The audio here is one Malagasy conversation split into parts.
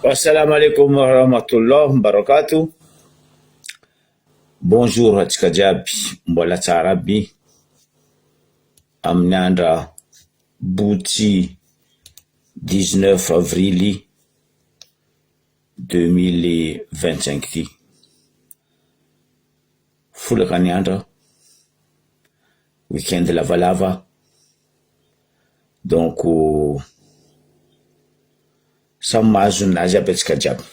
Assalamu alaikum wa rahmatullah barakatuh. Bonjour atsika jiaby, mbola tsara aby amin'ny andra botsy 19 avrily 2025 ty. Folaka ny andra, weekend lavalava. Donc samy mahazo nazy aby atsika jiaby.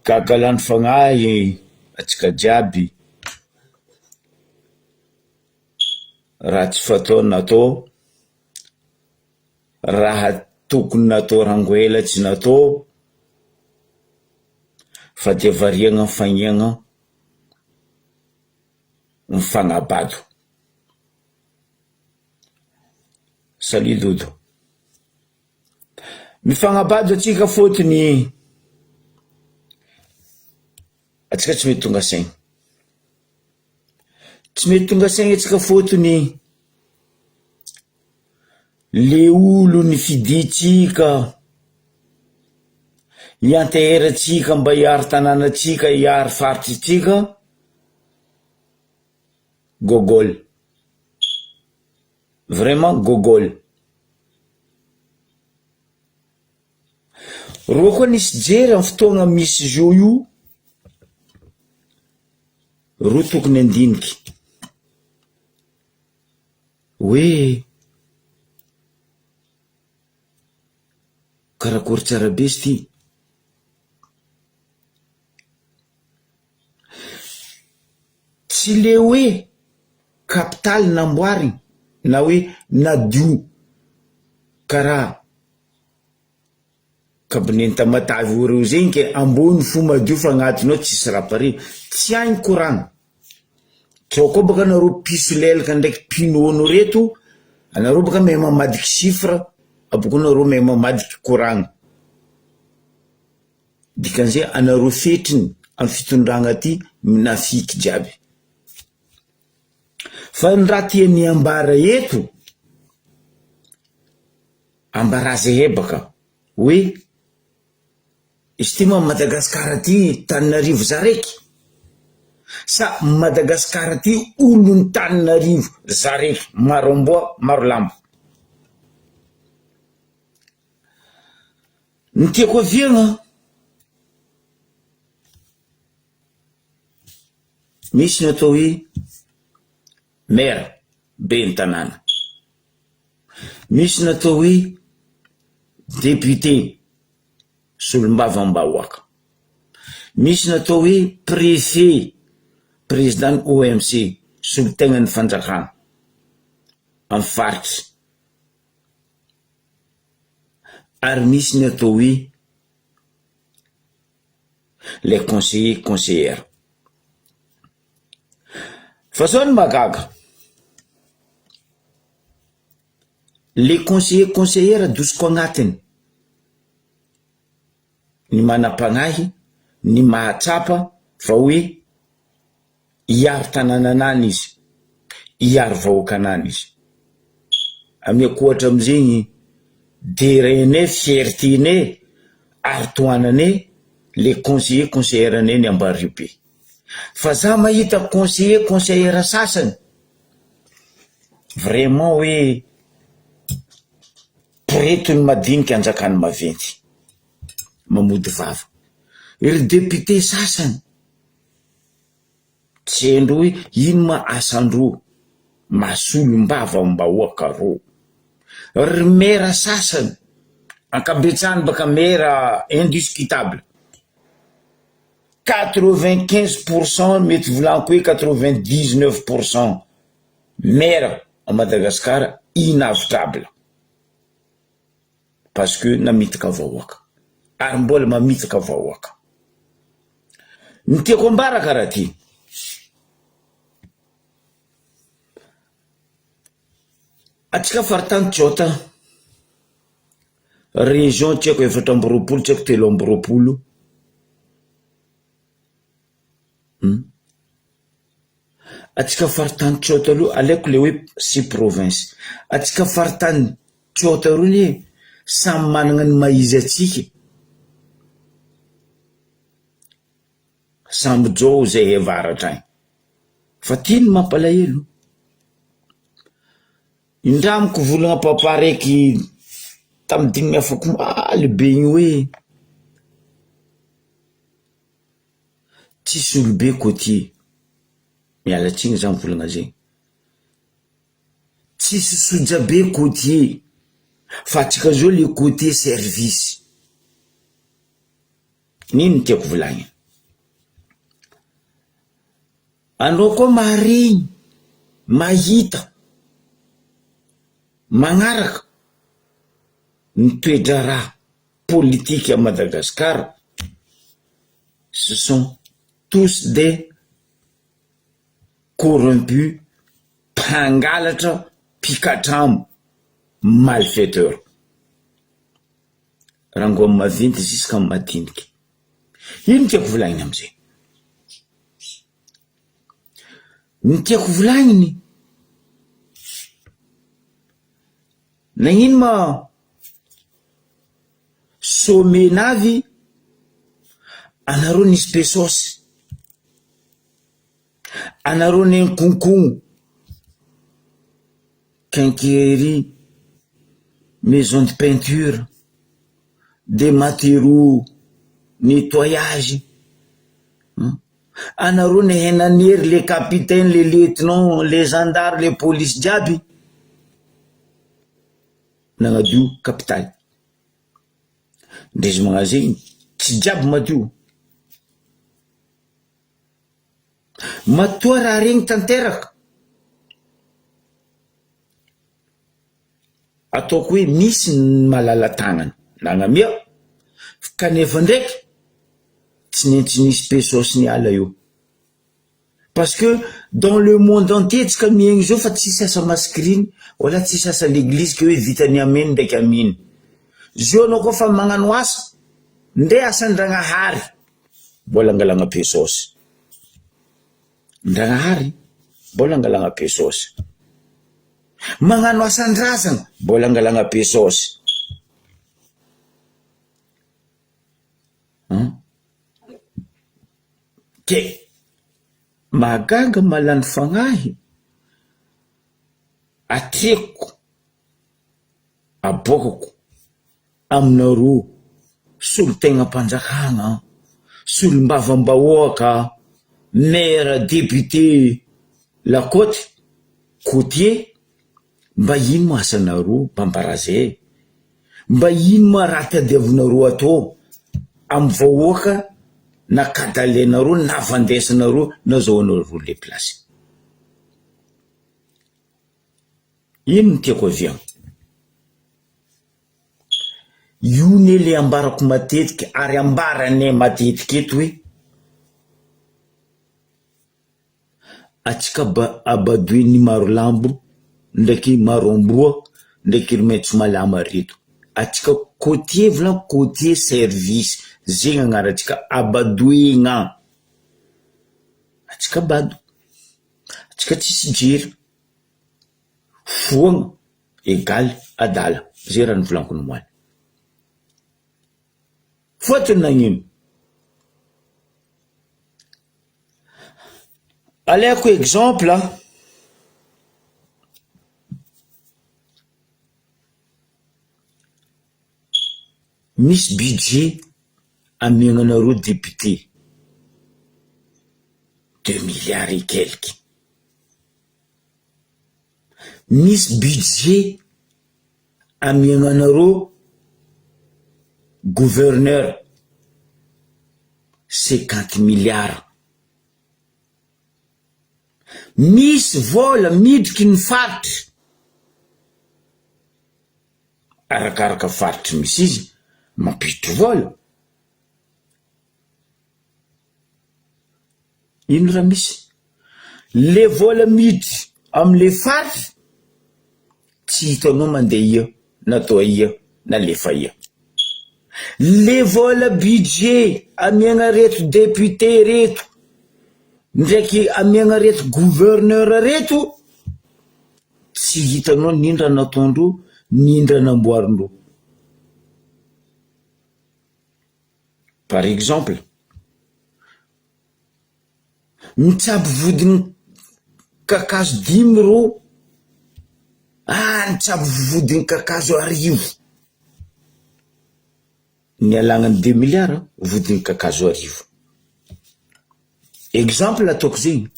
Gagalany fagnahy atsika jiaby, raha tsy fatao natao, raha tokony natao rangoela tsy natao, fa dia variagna fagniagna mifagnabado. Salut Dodo. Mifagnabado atsika fotony atsika tsy mety tonga saigny. Tsy mety tonga saigny atsika fotony le olo ny fiditsika ianteheratsika mba hiaro tanànatsika, hiaro faritritsika, gogol. Vraiment gogol. Roa koa nisy jery amin'ny fotoagna misy zao io, roa tokony andiniky. Hoe karakory tsara be sy ty. Tsy le hoe kapitaly namboariny na hoe nadio karaha kabineta Matavy oreo zegny ke ambony fo madio fa agnatinao tsisy rapare. Tsy hainy koragna. Tsao koa baka nareo piso lelaka ndraiky pinono reto, anareo baka mahay mamadiky chiffre, aboko nareo mahay mamadiky koragna. Dikan'izay anareo fetriny amin'ny fitondragna ty minafiky jiaby. Fa ny raha tiany ambara eto, ambaraza hebaka hoe izy ty ma Madagasikara ty Tananarivo zaraiky, sa Madagasikara ty olon'ny Tananarivo zaraiky, maro amboa maro lamba. Ny tiako aviagna, misy ny atao hoe maire be ny tanàna, misy ny atao hoe député solombavam-bahoaka, misy ny atao hoe préfet président OMC solotegnan'ny fanjakana amin'ny faritra, ary misy ny atao hoe les conseillers conseillères. Fa sao ny magaga, les conseillers conseillères adosiko agnatiny ny manapagnahy, ny mahatsapa, fa hoe hiaro tanànanany izy, hiaro vahoakanany izy. Amiako ohatra amizegny derenay, fierténay, aritoananay, les conseillers conseillères ny Ambaribe. Fa za mahita conseiller conseillère sasany, vraiment hoe pretony madinika anjakany maventy, mamody vava. Ery député sasany, tsy haindro hoe ino ma asandro, masolo-mbava mbahoaka ro. Ry maire sasany, ankabetsany baka maire indiscutable, 95%, mety volaniko hoe 99% maire à Madagascar inavitrable. Parce que namitaka vahoaka, ary mbola mamitaka vahoaka. Ny tiako ambara karaha ty, atsika faritany Tsaota, région tsy haiko 4 tsy haiko 3. atsika faritany tsota aloha alaiko le hoe si province atsika faritany tsota aloha le samy manana ny maizy atsika samby jo zay hevaratra agny fa tiny mampalahelo indramiko volagna papa raiky tamy dimy afako maly be igny hoe tsisy olobe côtier mialatsiny zany volagna zegny tsisy soja be côtier fa atsika zao le côté service nino tiako volagny anao koa marigny mahita magnaraka ny toedra raha politique à Madagascar, ce sont tous des corrompus, pangalatra, pikatram, malfaiteurs. Rango mavinty jusqu'à matiniky. Ino tiako volagniny amizay? Ny tiako volagniny nagnino ma somenavy anareo nisy pesosy anareo ny konkogno quincaillerie maison de peinture des matériaux nettoyage anareo ny henanery les capitaines les lieutenants les gendarmes les polices jiaby nagnadio capitale ndrezy magazegny tsy jiaby madio matoa raha regny tanteraka ataoko hoe misy malala tagnana nagnamia kanefa ndraiky tsy nisy pesosy ny ala io parce que dans le monde entier tsika miegny zao fa tsisy asa maskriny wala tsisy asa l'église ke hoe vitany ameny ndraiky aminy zio anao koa fa magnano asa ndre asan-dragnahary mbola angalagna pesosy ndragnahary mbola angalagna pesosy magnano asan-drazana mbola angalagna pesosy ke mahagaga malany fagnahy atreko abokako aminareo solo-tegna mpanjakagna solo-mbavambahoaka maire député Lakoty Côtier mba ino mo asanareo mpambarazay mba ino mo raha tadiavinareo atao amy vahoaka na kadalenareo na vandesanareo na zahoanareo le place ino tiako aviagna io ne le ambarako matetiky ary ambarane matetiky eto hoe atsika abadoiny maro lambo ndraiky maro amboa ndraiky maitso malama reto atsika côtier vola côtier service zegny agnaratsika abadoigna atsika bado atsika tsisy jery foagna égal adala zay raha nivolaniko nomoany fotony nagnino alaiko exemple misy budget amiagnanareo député 2 milliards et quelques misy budget amiagnanareo gouverneur 50 milliards misy vola midriky ny faritry arakaraka faritry misy izy mampiditry vola ino raha misy le vola miditry amle faritry tsy hitanao mandeha ia natao ia na lefa ia le vola budget amiagna reto député reto ndraiky amiagna reto gouverneur reto tsy hitanao nindra nataondro nindra namboarindro. Par exemple, mitsabo vodiny kakazo 10 ro nitsabo vodiny kakazo 10. Ny alagnany 2 milliards vodiny kakazo 10. Exemple ataoko zegny.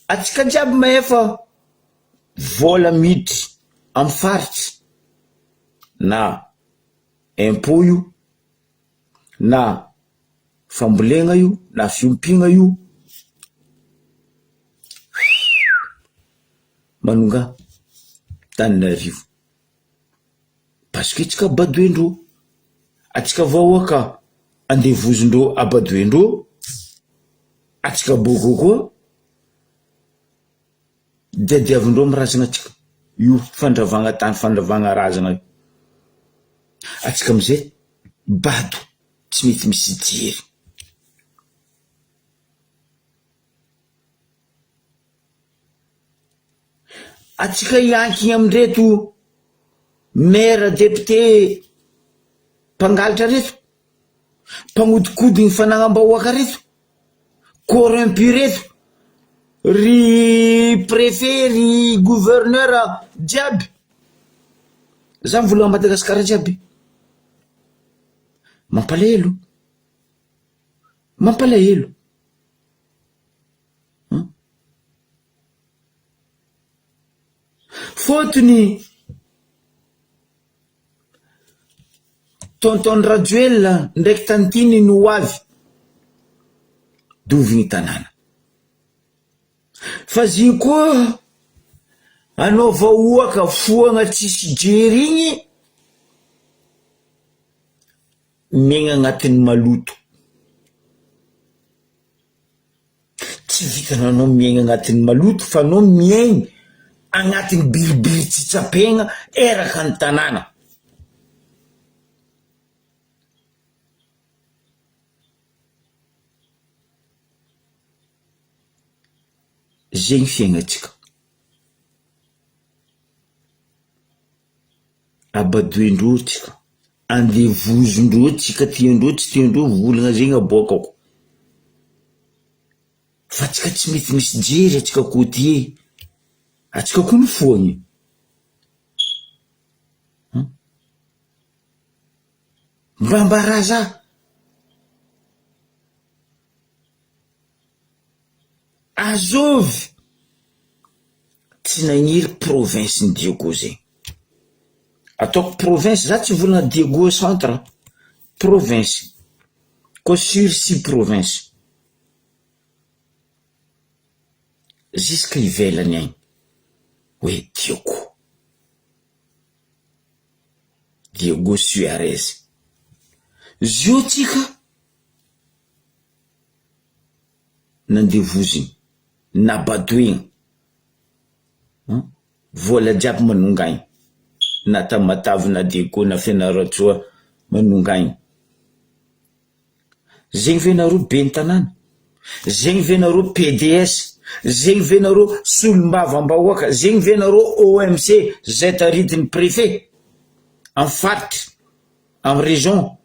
Atsika jiaby maefa vola miditry amy faritry na impôt io na fambolegna io na fiompigna io manonga Tananarivo parce que tsika badoendro atsika vahoaka andevozindro abadoendro atsika boko koa diadiavindro mirazagna atsika io fandravagna tany fandravagna razagna io atsika amizay bado tsy mety misy jery. Atsika iankigny amindreto maire député mpangalatra reto mpagnodikodigny fanagnam-bahoaka reto corrompu reto ry préfet ry gouverneur jiaby za mivola Madagasikara jiaby mampalahelo fotony tonton Rajoel ndraiky tantiny no avy dovigny tanàna fa ziny koa anao vahoaka foagna tsisy jery igny miaigna agnatin'ny maloto. Tsy vitana anao miaigna agnatin'ny maloto fa anao miaigny agnatin'ny bilibily tsitsapegna eraka ny tanàna. Zegny fiaignatsika. Abadoendro tsika, andevozondro tsika, tiandro tsy tiandro volagna zegny aboakako. Fa tsika tsy mety misy jery atsika koty atsika koa mifoagny. Mbambaraza Azovy tsy nagniry province ny Diego zegny. Ataoko province za tsy volana Diego centre, province ko sur 6 province jusqu'à ivelany agny hoe Diego Suarez. Zio tsika nandevoziny nabadoegna vola jiaby manongaigny na Tamatavy na Diego na Fianaratsoa manongaigny. Zegny venareo ben'ny tanàna, zegny venareo PDS, zegny venareo solombavambahoaka, zegny venareo OMC zay taridiny préfet en faritry en région.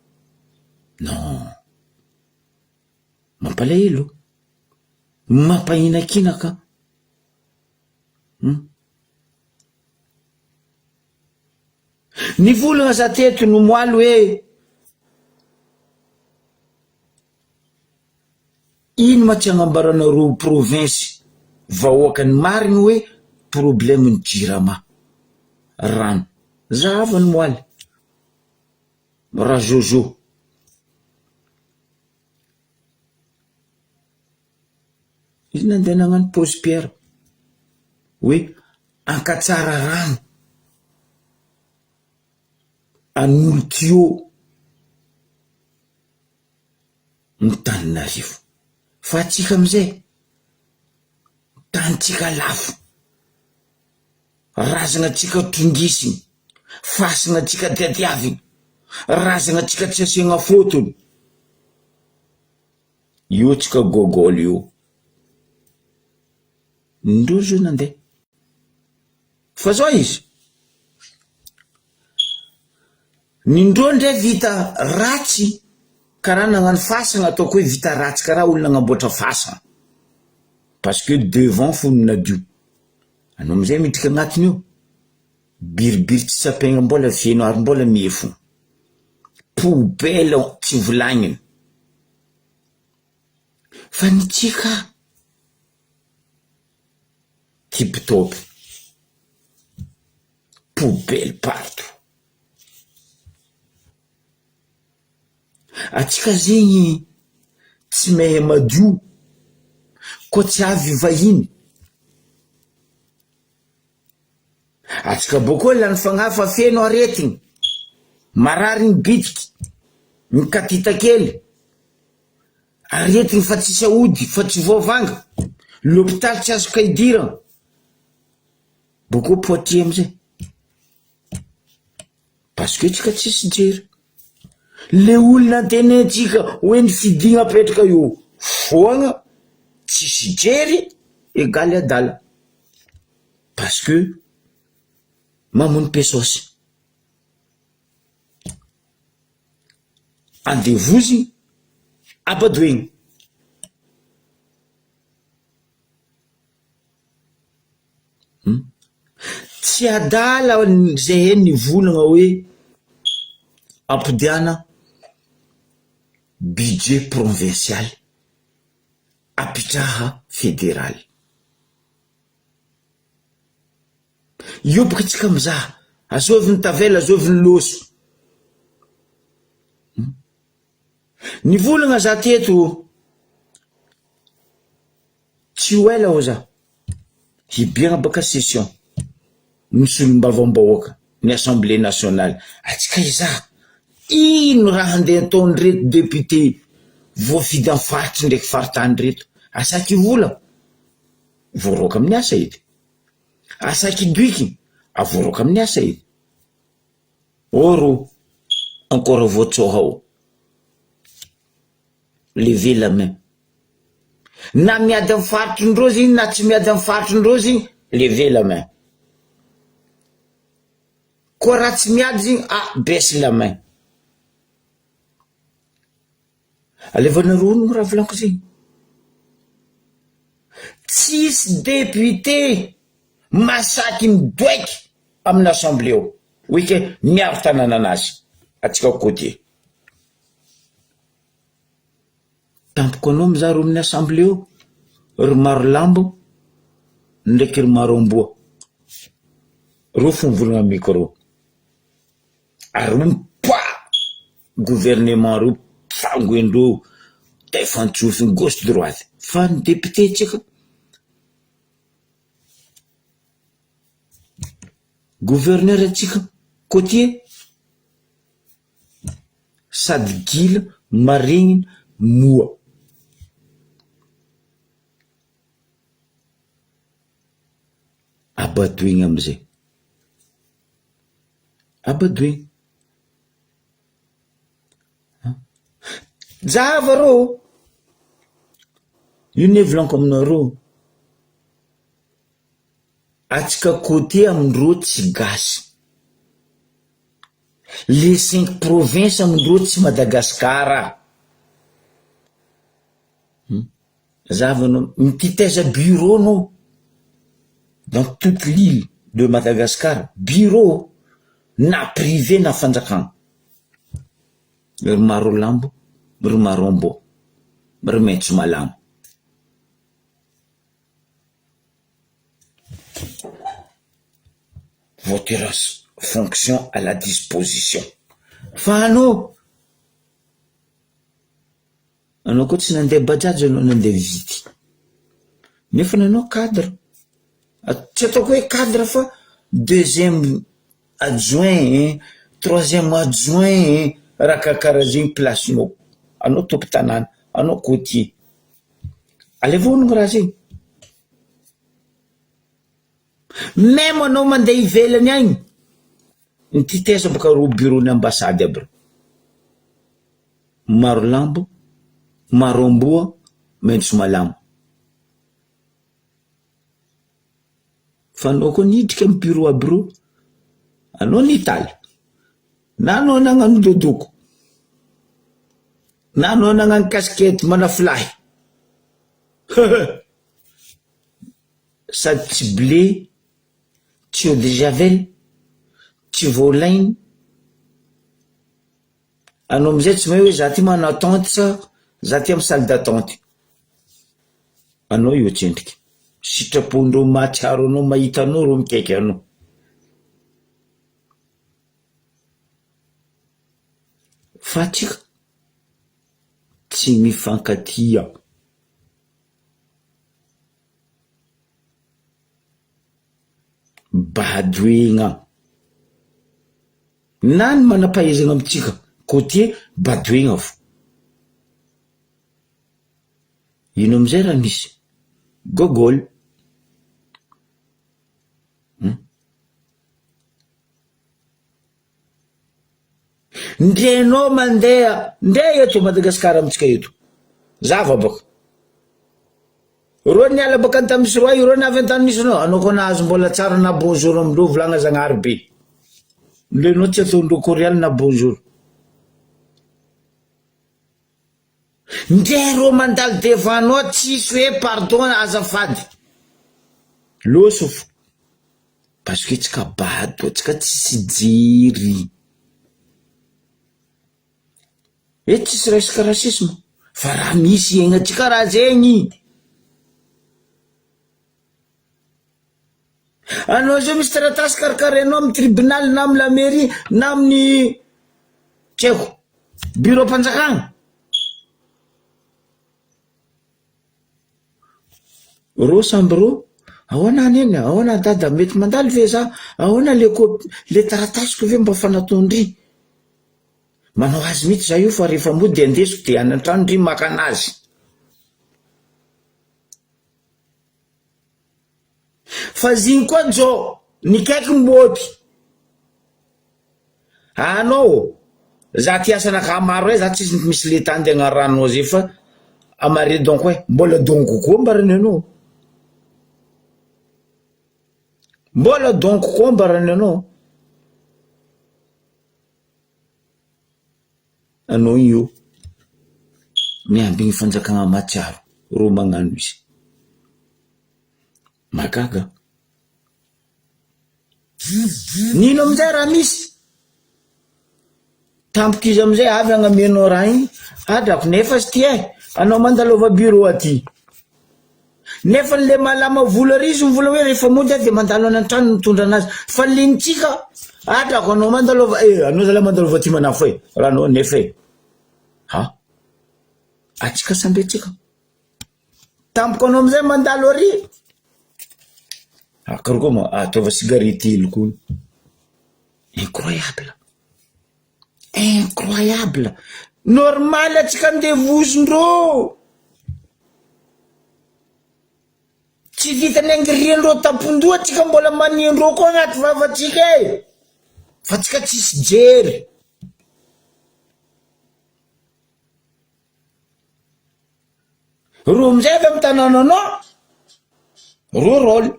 Non, mampalahelo, mampahinankinaka. Ny volagna za teto no moaly hoe ino ma tsy agnambaranareo province vahoakany mariny hoe problème ny jirama rano. Zava ny moaly razozo izy nandeha nagnano Prospère hoe ankatsara rano an'olo tuyau ny Tananarivo. Fa atsika amizay tanitsika lafo, razagna tsika trongisiny, fasagna tsika diadiaviny, razana tsika tsy asiagna fotony io tsika gogol io ndrozo nandeha fa zao izy nindro ndray vita ratsy karaha nagnano fasagna ataoko hoe vita ratsy karaha olona nagnamboatra fasagna parce que devant foninadio anao amizay midika agnatiny io biribiry tsy sapegna mbola feno ary mbola miefo poubelle tsy volagniny fa ny tsika tip top poubelle partout atsika zegny tsy mehe madio ko tsy avy vahiny atsika boko lany fagnafa feno aretigny marary ny bitiky ny katita kely aretigny fa tsy saody fa tsy voavanga l'hôpital tsy azo kaidirana boko poitiers amizay parce que tsika tsisy jery le olona antenentsika hoe ny fidigna apetraka io foagna tsisy jery egaly adala parce que mamony pesosy andevozy abadoegny tsy adala zay ny volagna hoe ampidiana budget provincial apitraha fédéral io boka tsika mizaha azovy ny tavela azovy ny loso ny volagna za teto tsy ho ela ho za hibiagna baka session misy olombavambahoaka ny assemblée nationale atsika izaha ino raha andeha ataony reto député voafidy amin'ny faritry ndraiky faritany reto asaky vola voaroaka amin'ny asa edy asaky doiky avoaroaka amin'ny asa edy oro encore voatsoha ao lever la main na miady amin'ny faritry ndrozy na tsy miady amin'ny faritry ndrozy lever la main koa raha tsy miady zigny baisse la main alevanareo no raha volaniko zegny tsisy député masaky midoaiky amin'ny assemblée ao oike miaro tanana anazy atsika côté tampoko anao mizaha ro amin'ny assemblée ao ry maro lambo ndraiky ry maro amboa ro fomvolagna micro ary mpa gouvernement ro fangoendreo taifantsofiny gauche droite fa ny député tsika gouverneur atsika côtier sady gila maregniny moa abadoegny amizay abadoegny java rô io ne volaniko aminareo atsika côté amindreo tsy gasy les 5 provinces amindreo tsy Madagascar zavanao mititaiza bureau nao dans toute l'île de Madagascar bureau na privé na fanjakana ry maro lambo ry maro amboa ry maitso malamo votre fonction à la disposition fa anao koa tsy nandeha bajaja anao nandeha vity nefa nanao cadre tsy ataoko hoe cadre fa deuxième adjoint troisième adjoint raha karaha zegny placenao anao tompo tanàna anao côtier alevonogno raha zegny même anao mandeha ivelany agny nititeza boka ro bureau ny ambassady aby maro lambo, maro amboa, maitso malamo. Fa anao koa niditra amin'ny bureau aby ro, anao nitaly, na anao nagnano dodoko, na anao nagnano casquette manafilay. Sady tsy blé, tsy eau de javel, tsy volainy. Anao amizay tsy mahay hoe za ty mana attente sa za ty amin'ny salle d'attente. Anao io tsendriky. Sitrapondreo mahatsiaro anao, mahita anao ro mikaiky anao. Fa tsika tsy mifankatia. Badoegna. Na ny manam-pahaizana amitsika côté badoegna fo. Ino amizay raha misy? Gogol. Ndrenao mandeha, ndeha eto Madagasikara amitsika eto. Zava baka. Ro niala baka an-tamisy roa io, ro navy an-tamisynao, anao koa nahazo mbola tsara na bonjour amindreo volagna Zagnahary be. Lenao tsy ataondreo Korial na bonjour. Ndre ro mandalo devanao tsisy hoe pardon azafady. Loso fo. Parce que tsika bado, tsika tsisy jiry. Tsisy resaka rasisme. Fa raha misy iaignatsika raha zegny. Anao zao misy taratasy karakarenao amin'ny tribunal na amin'ny la mairie na amin'ny tseko bureau mpanjakagna. Ro samby ro, ahoana neny, ahoana dada mety mandalo ve za, ahoana le taratasiko ve mba fanatondry. Manao azy mity za io fa rehefa mody andesiko de anantrano ry maka anazy. Fa ziny koa jo nikaiky mboty. Anao za ty asa nakamaro hoe za tsisy misy le tany de agnaranao zay fa amare donc hoe mbola donko koa mbarany anao. Mbola donko koa mbarany anao. Anao io miambigny fanjakagna matsiaro ro magnano izy. Magaga. Nino amizay raha misy? Tampoka izy amizay avy agnamenao raha igny, adrako nefa sy ty anao mandalova bureau aty. Nefa le malama vola riso mivola hoe rehefa mody de mandalo anantrano mitondra anazy. Fa linitsika adrako anao mandalova, anao zala mandalova ty manafo raha anao nefa ha? Atsika samby atsika. Tampoka anao amizay mandalo ary. Akaroko ma atova cigarette iloko. Incroyable. Incroyable. Normal atsika ndevozondro. Tsy vitany angiriandreo tampon-doha atsika mbola maniandreo koa agnaty vavatsika fa tsika tsisy jery. Ro amizay avy amin'ny tanànanao, ro rôly.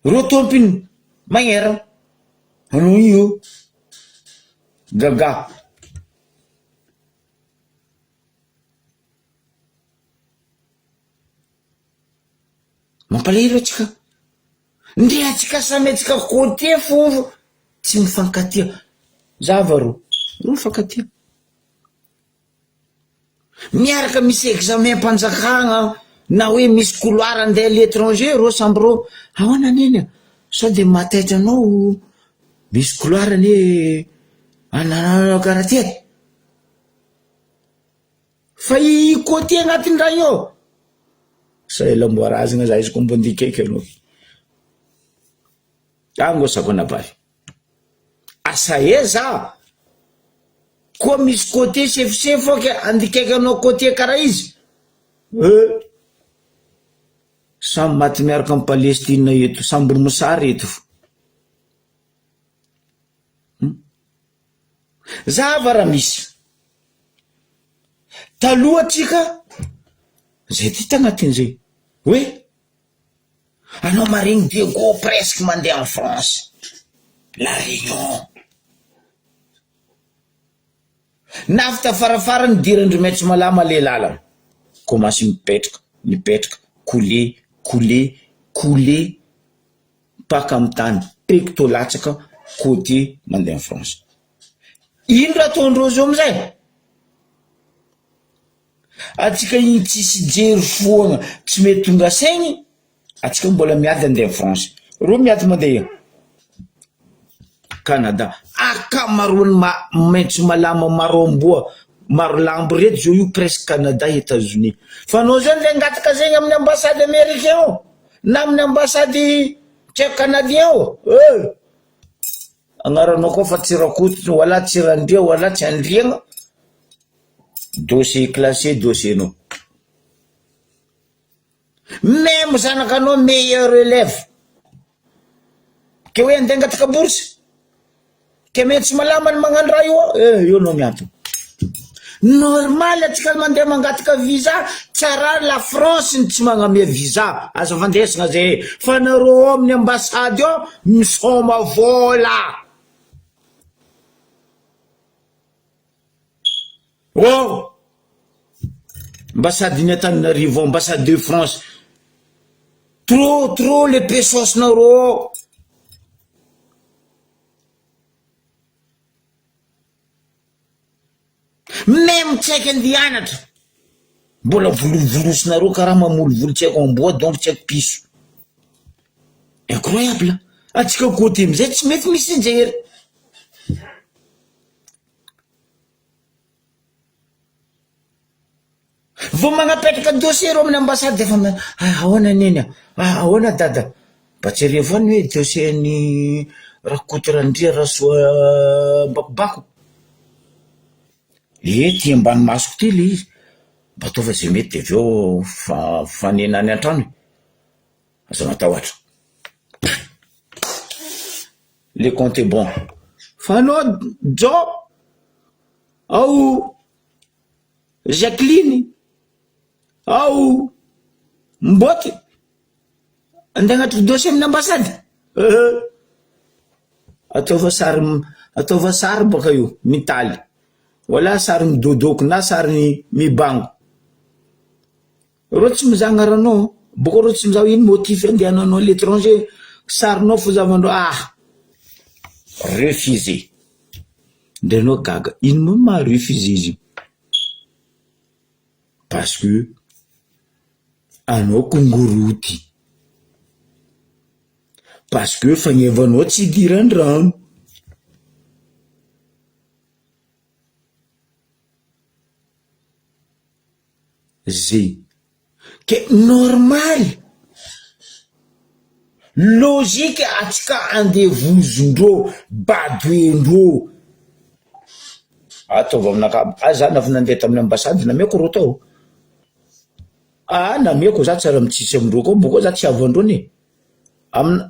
Ro tompiny magnera. Anao io gaga. Mampalahelo atsika. Ndre atsika samy atsika côté fo tsy mifankatia. Zava ro mifankatia. Miaraka misy examen mpanjakagna na hoe misy couloir andeha l'étranger ro samby ro ahoana neny sao de mataitra anao misy couloir ane ananao karaha fa i côté agnatin'ny raha io sa elamboarazana za izy kombo ndikaiky anao angosako anabavy asa za koa misy côté sefosefo andikaiky anao côté karaha izy samy maty miaraka amin'ny Palestine eto, samby mosary eto. zava raha misy talohatsika zay ty tagnatin'izay hoe anao marigny de go presque mandeha en France la réunion nafta farafara ny dirandry maitso malama le lalana komasy mipetraka coulé paka amy tany pekto latsaka côté mandeha en France ino raha ataondreo zao amizay atsika igny tsisy jery foagna tsy mety tonga saigny atsika mbola miady andeha en France ro miady mandeha Canada akamaroany maitso malama maro amboa maro lambo reto zao io presque Canada États-Unis fa anao zany le ngataka zegny amin'ny ambassade américain ao na amin'ny ambassade tchèque canadien ao agnaranao koa fa tsirakotony wala tsirandria wala tsy andriagna dossier classé dossier-nao même zanakanao meilleur élève ke hoe andeha ngataka bourse ke metsy malama ny magnano raha io io nao miantona normal atsika mandeha mangataka visa tsara la France ny tsy magnamia visa azo fandesagna zay fa nareo amin'ny ambassade ao misoma vola ambassade ny Antananarivo ambassade de France trop les pesos nareo même tsy haiko andianatra mbola volovolosonareo karaha mamolovolo tsy haiko amboa donc tsy haiko piso incroyable atsika côté amizay tsy mety misy jery vao magnapetraka dossier reo amin'ny ambassade defa ahoana neny ahoana dada mba tsy revo any hoe dossier ny rakotorandria rasoa bakobako ty ambany masoko ty le izy mba ataova zay mety de aveo fanenany antrano aza matahoatra le compte est bon fa anao jo ao Jacqueline ao Mboty andeha agnaty dossier amin'ny ambassade ataova sary baka io mitaly wala sary midodoko na sary mibango ro tsy mizaha agnaranao boko ro tsy mizaha ino motif andehananao à l'étranger sarinao fozavandreo refusé ndrenao gaga ino moa ma refusé izy parce que anao kongoroty parce que fagnevanao tsy idiran-drano zay ke normal logique atsika andevozondreo badoendreo ataova aminakabo zany avy nandeha tamin'ny ambassade namiako ro tao namiako za tsara mitsisy amindreo koa mbokoa za tsy avandreo ne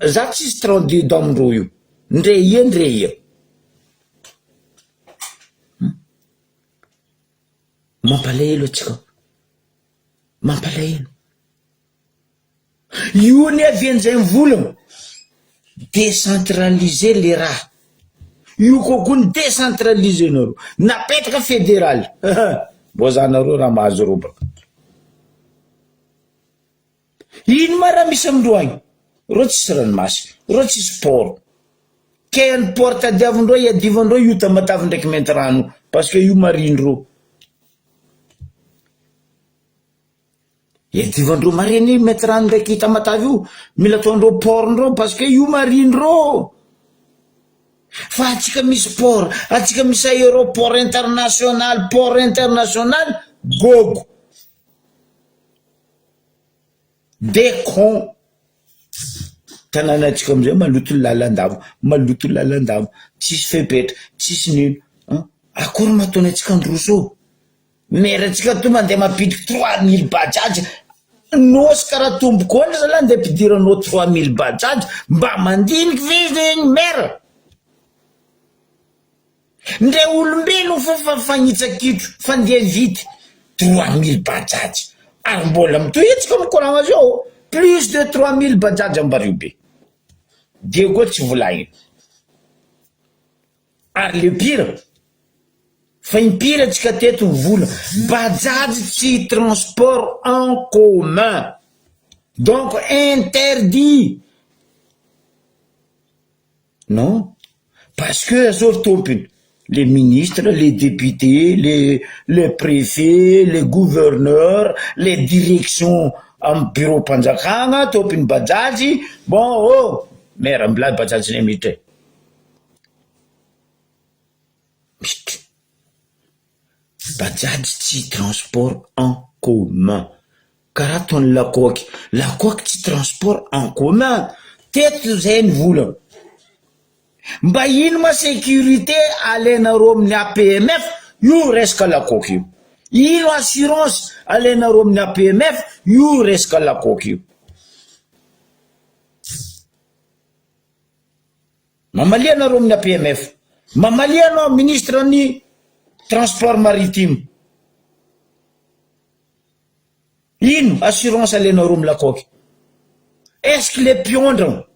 za tsisy 32 dents amindreo io ndre ia mampalahelo atsika mampalahelo io ne avian'izay mivolagna décentraliser le raha io kokoa ny décentraliser nareo napetraka fédéral mbo zanareo raha mahazo robaka ino ma raha misy amindreo agny ro tsisy ranomasy ro tsisy sport ke ny porte adiavindreo iadivandreo io tamatavy ndraiky mainty rano parce que io marindreo iadivandreo mariny mainty rano ndraiky tamatavy io mila ataondreo portndreo parce que io marindreo fa atsika misy port atsika misy aéroport international port international gogo decon tanànatsika amizay maloto lalandavo tsisy fepetra tsisy nino akory mataony atsika androso mera atsika to mandeha mampidiko 3000 bajaj nosy karaha tomboko andra zala andeha ampidiranao 3000 bajaj mba mandiniky viziny mera ndray olombelo fa fagnitsakitro fandeha vity 3000 bajaj ary mbola mitohetsika mikoragna zao plus de 3000 bajaj ambareo be de koa tsy volagny ary le pire fa impire atsika teto vola bajaj tsy transport en commun donc interdit non parce que azor tompiny les ministres, les députés, les préfets, les gouverneurs, les directions en bureau panjakana, topin bajaji, bon, oh, mère, m'blad bajaji n'imite. Bajaji, c'est transport en commun. Karaton la coque c'est transport en commun. Tête zen voulons. Mba ino ma sécurité alainareo amin'ny APMF io resaka lakoky io ino assurance alainareo amin'ny APMF io resaka lakoky io mamalia anareo amin'ny APMF mamalia anao ministre ny transport maritime ino assurance alainareo amin'ny lakoky est-ce que les piondres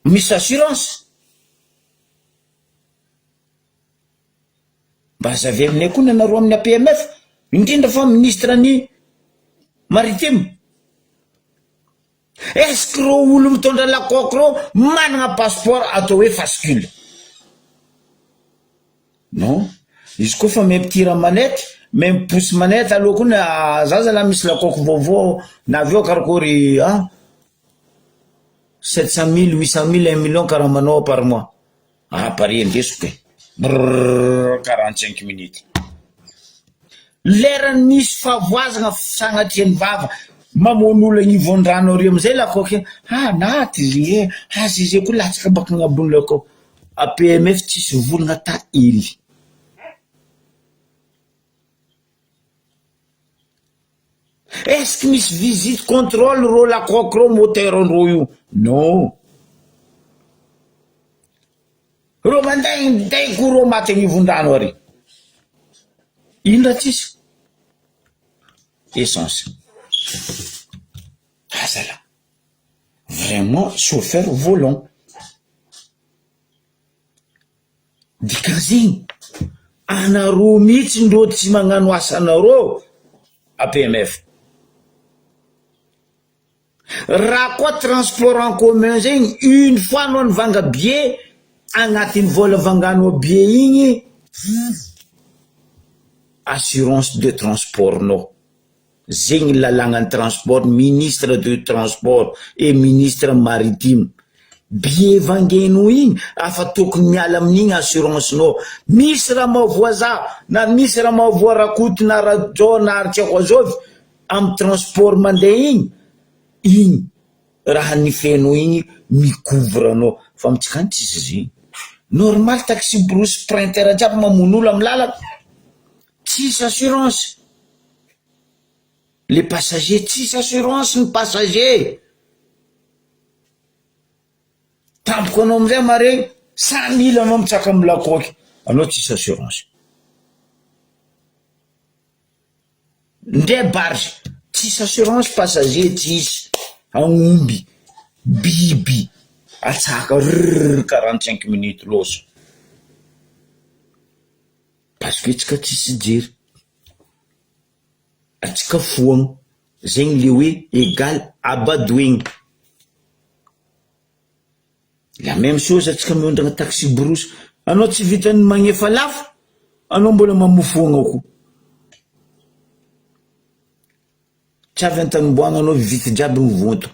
misy assurance bazavy aminay koa nanareo amin'ny APMF indrindra fa ministre ny maritime est-ce que reo olo mitondra lakoky reo manana passeport atao hoe fascule non izy koa fa mempitira manety mempousy manety aloha koa na zaza la misy lakoky vaovao na aveo karakory 700 000 800 000 1 million karaha manao par mois pare ndesiko 45 minutes lera nisy favoazana sagnatria vava mamon'olo agnivon-drano ary amizay lakoky naty izy azy izy koa latsaka baka agnabony lakoky APMF tsisy volagna ta ily est-ce que misy visite contrôle ro lakoky ro moteur andro io non ro manday ko ro maty agnivon-drano ary ino raha tsisy essence azala vraiment chauffeur volant dikan'izigny anareo mihitsy ndro tsy magnano asanareo APMF raha koa transport en commun zegny une fois anao nivanga billet agnatin'ny vola vanganao billet igny assurance de transport no zegny lalàgnan'ny transport ministre de transport et ministre maritime billet vangenao igny afa tokony miala amin'igny assurance no misy raha mahavoaza na misy raha mahavoa rakoty na rajo na aritsako azovy amin'ny transport mandeha igny raha nifenao igny micouvre anao fa mitsikany tsisy zegny normal taxi brousse sprinter jiaby mamon'olo amin'ny lalana tsisy assurance les passagers tsisy assurance ny passager tampoko anao amizay maregny 100 000 anao mitsaka amin'ny lakoky anao tsisy assurance ndray barge tsisy assurance passager tsisy agnomby biby atsaka 45 minutes loso parce que tsika tsisy jery atsika foagna zegny le hoe égal abadoigny la même chose atsika miondragna taxi brousse anao tsy vitany magnefa lafo anao mbola mamofoagna koa tsy avy antaniboagna anao vity jiaby mivonto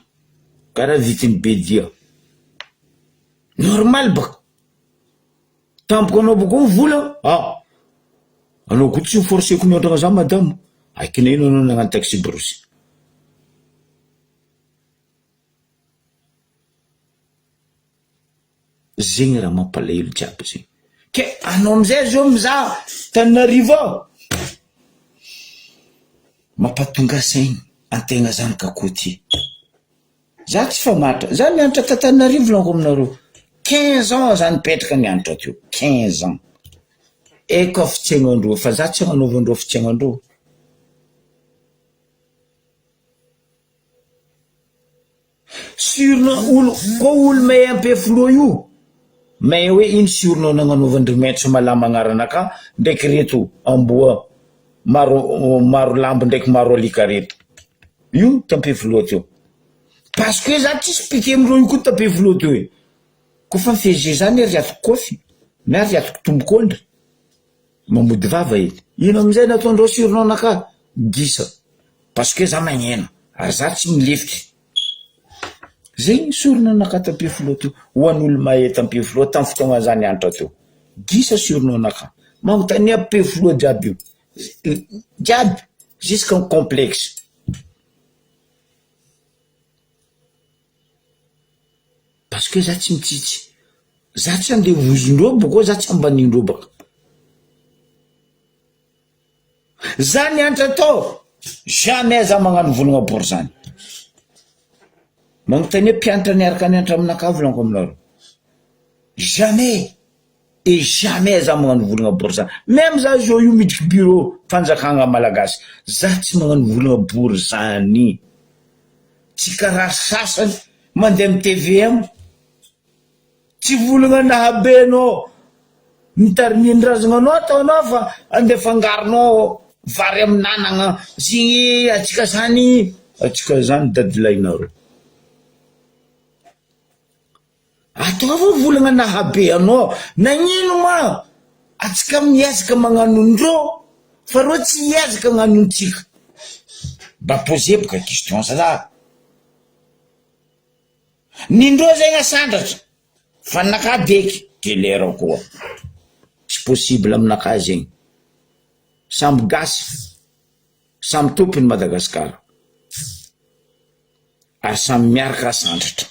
karaha vitiny bedia normal baka tampoko anao boko vola anao koa tsy miforceko miondragna za madame akina ino anao nagnano taxi brousse zegny raha mampalahelo jiaby zegny ke anao amizay zao mizaha Tananarivo mampatonga saigny antegna zany kakoty za tsy famatra za mianatra ta Tananarivo lanko aminareo 15 ans za nipetraka nianatra teo 15 ans eko fitsenandro fa za tsy agnanovandreo fitsenandro surno olo ko olo may ampefilo io may hoe iny surno nagnanovandry maitso malama agnaranaka ndraiky reto amboa maro lambo ndraiky maro alika reto io tampefilo teo parce que za tsisy piqué amindreo io koa tampefilo teo e kofa mifezy zany ary atoko kofy na ary atoko tombokondry mamody vava ety ino amizay nataondreo surno naka gisa parce que za magnena ary za tsy milefitry zegny surno naka tampefilo teo ho an'olo mahay tampefilo tamy fotoagna zany antra teo gisa surno naka magnontania pefilo jiaby io jiaby jusqu'en complexe parce que za tsy mitsitsy za tsy andevozondreo boko za tsy ambanindreo baka za ny antra tao jamais za magnano volagna bory zany magnontania mpianatra niaraka nianatra aminaka volanako aminareo jamais et jamais za magnano volagna bory zany même za zo io midriky bureau fanjakagna malagasy za tsy magnano volagna bory zany tsy karaha sasany mandeha amy tvm tsy volagna nahabe anao mitarinindrazagna anao ataonao fa andefa angaronao vary aminanagna zigny atsika zany dadilainareo ataova volagna nahabe anao nagnino ma atsika miezaka magnanondreo fa reo tsy hiezaka magnanontsika mba posé boka question za nindreo zegny asandratra fa naka deky de lera koa tsy possible aminaka zegny samby gasy samby tompony Madagasikara ary samby miaraka asandratra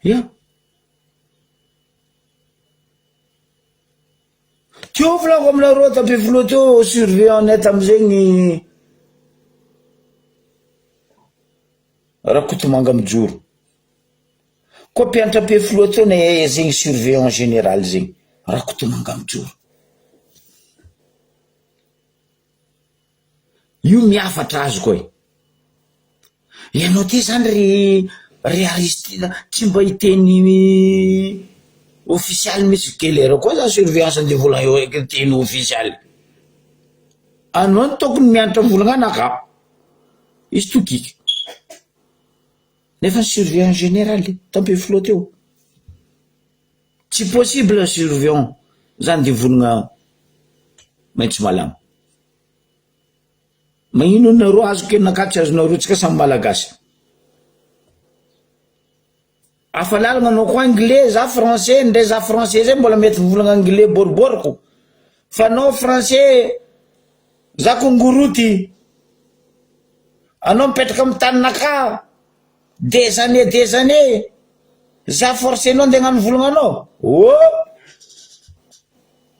ya teo volako aminareo tampefilo teo surveillant net amizegny Rakotomanga mijoro ko mpianatra pefilo teo na zegny surveillant général zegny Rakotomanga mijoro io miafatra azy koa ianao ty zany ry Aristide tsy mba hiteny official misy kelera koa za surveillance de volan eo eky teny official anao ny tokony mianatra volagna anaka izy tokiky nefa surveillant général tampefilo teo tsy possible surveillant zany de volagna maitso malama magnino nareo azo kenaka tsy azonareo tsika samy malagasy afalalagna anao koa anglais za français ndray za français zay mbola mety volagna anglais boriboriko fa anao français za kongoroty anao mipetraka amy taninaka des années za forcé anao nde gnano volagna anao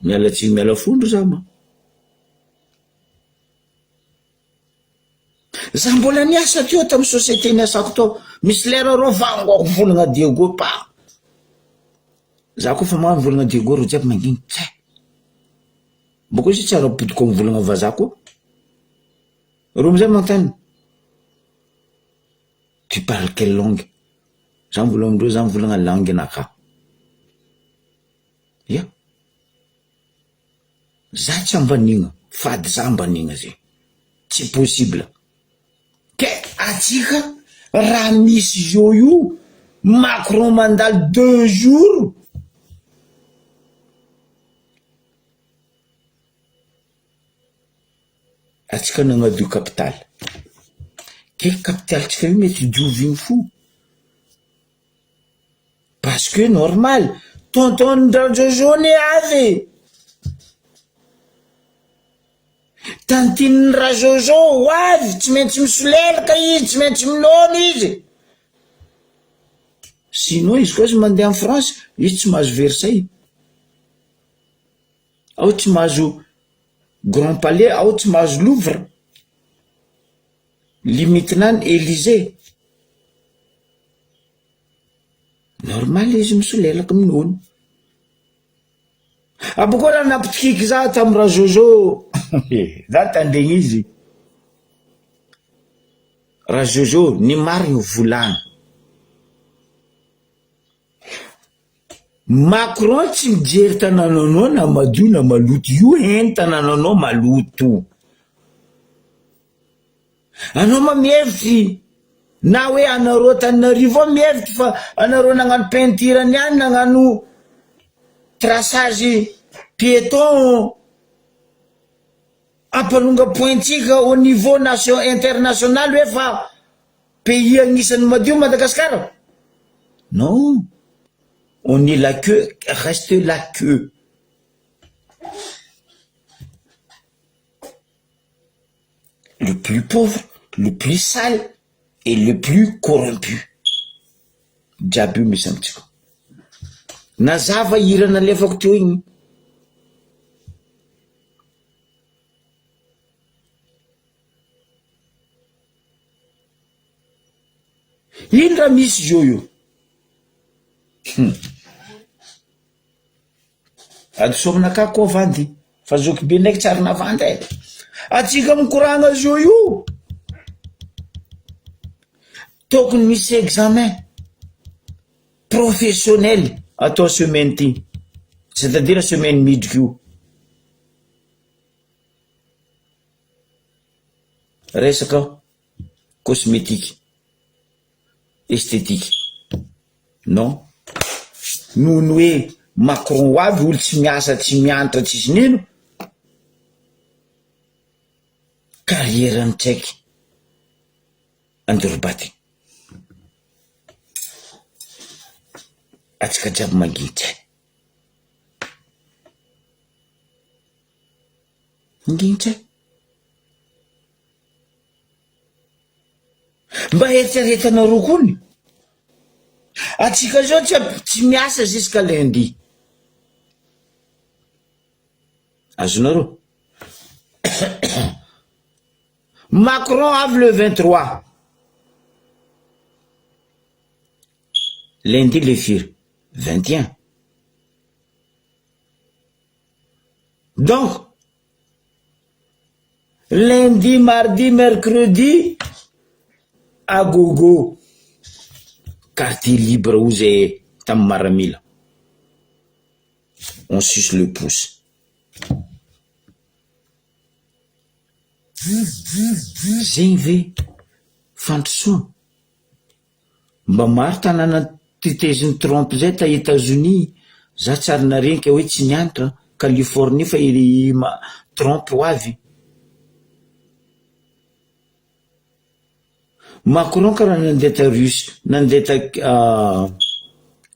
miala tsy miala fondro za ma za mbola niasa teo tamy société niasako tao misy lera reo vangoko volagna diego pa za koa fa magnano volagna diego ro jiaby magnino tsay boko izy tsara podiko amy volagna vazaha koa ro amizay manontany tu parles quelle langue za mbola amindreo za mivolagna langue naka ya za tsy ambanigna fady za ambanigna zay tsy possible ke atsika raha misy zao io Macron mandalo 2 jours atsika nagnadio capitale ke capitale tsika io mety diovigny fo parce que normal tonton Jojo ne avy tantiny ra Jojo ho avy tsy maintsy misolelaka izy tsy maintsy milona izy sinon izy koa izy mandeha en France izy tsy mahazo Versailles ao tsy mahazo Grand Palais ao tsy mahazo Louvre limitinany Élysée normal izy misolelaka milona Aboko raha nampitikiky za tamy raha Jojo za tandegny izy raha Jojo ny mariny volany Macron tsy mijery tanànanao na madio na maloto io heny tanànanao maloto anao ma mihevitry na hoe anareo Antananarivo mihevitry fa anareo nagnano peinture niany nagnano traçage piéton ampanonga pointsika au niveau international hoe fa pays agnisan'ny madio Madagascar. Non, on est la queue, reste la queue. Le plus pauvre, le plus sale et le plus corrompu. Jiaby misy amitsika. Nazava hira nalefako teo igny. Ino raha misy zio io? Adoso aminaka koa vandy fa zoky be ndraiky tsary navandy e. Atsika mikoragna zio io tokony misy examen professionnel atao semaine ty, c'est-à-dire semaine midriky io. Resaka cosmétique, esthétique. Non, noho ny hoe Macron avy olo tsy miasa tsy mianatra tsisy nino carrière tsaiky andorobaty atsika jiaby mangintsy mba eritreretanareo kony atsika zao tsy miasa jusqu'à lundi. Azonareo Macron avy le 23 lundi le firy 21 donc lundi mardi mercredi à gogo quartier libre où j'ai tam maramila on suce le pouce. Zegny ve fandrosoa mba maro tanàna titeziny Trump zay ta États-Unis za tsary narenika hoe tsy nianatra Californie fa iry Trump ho avy. Macron karaha nandeta Russie nandeta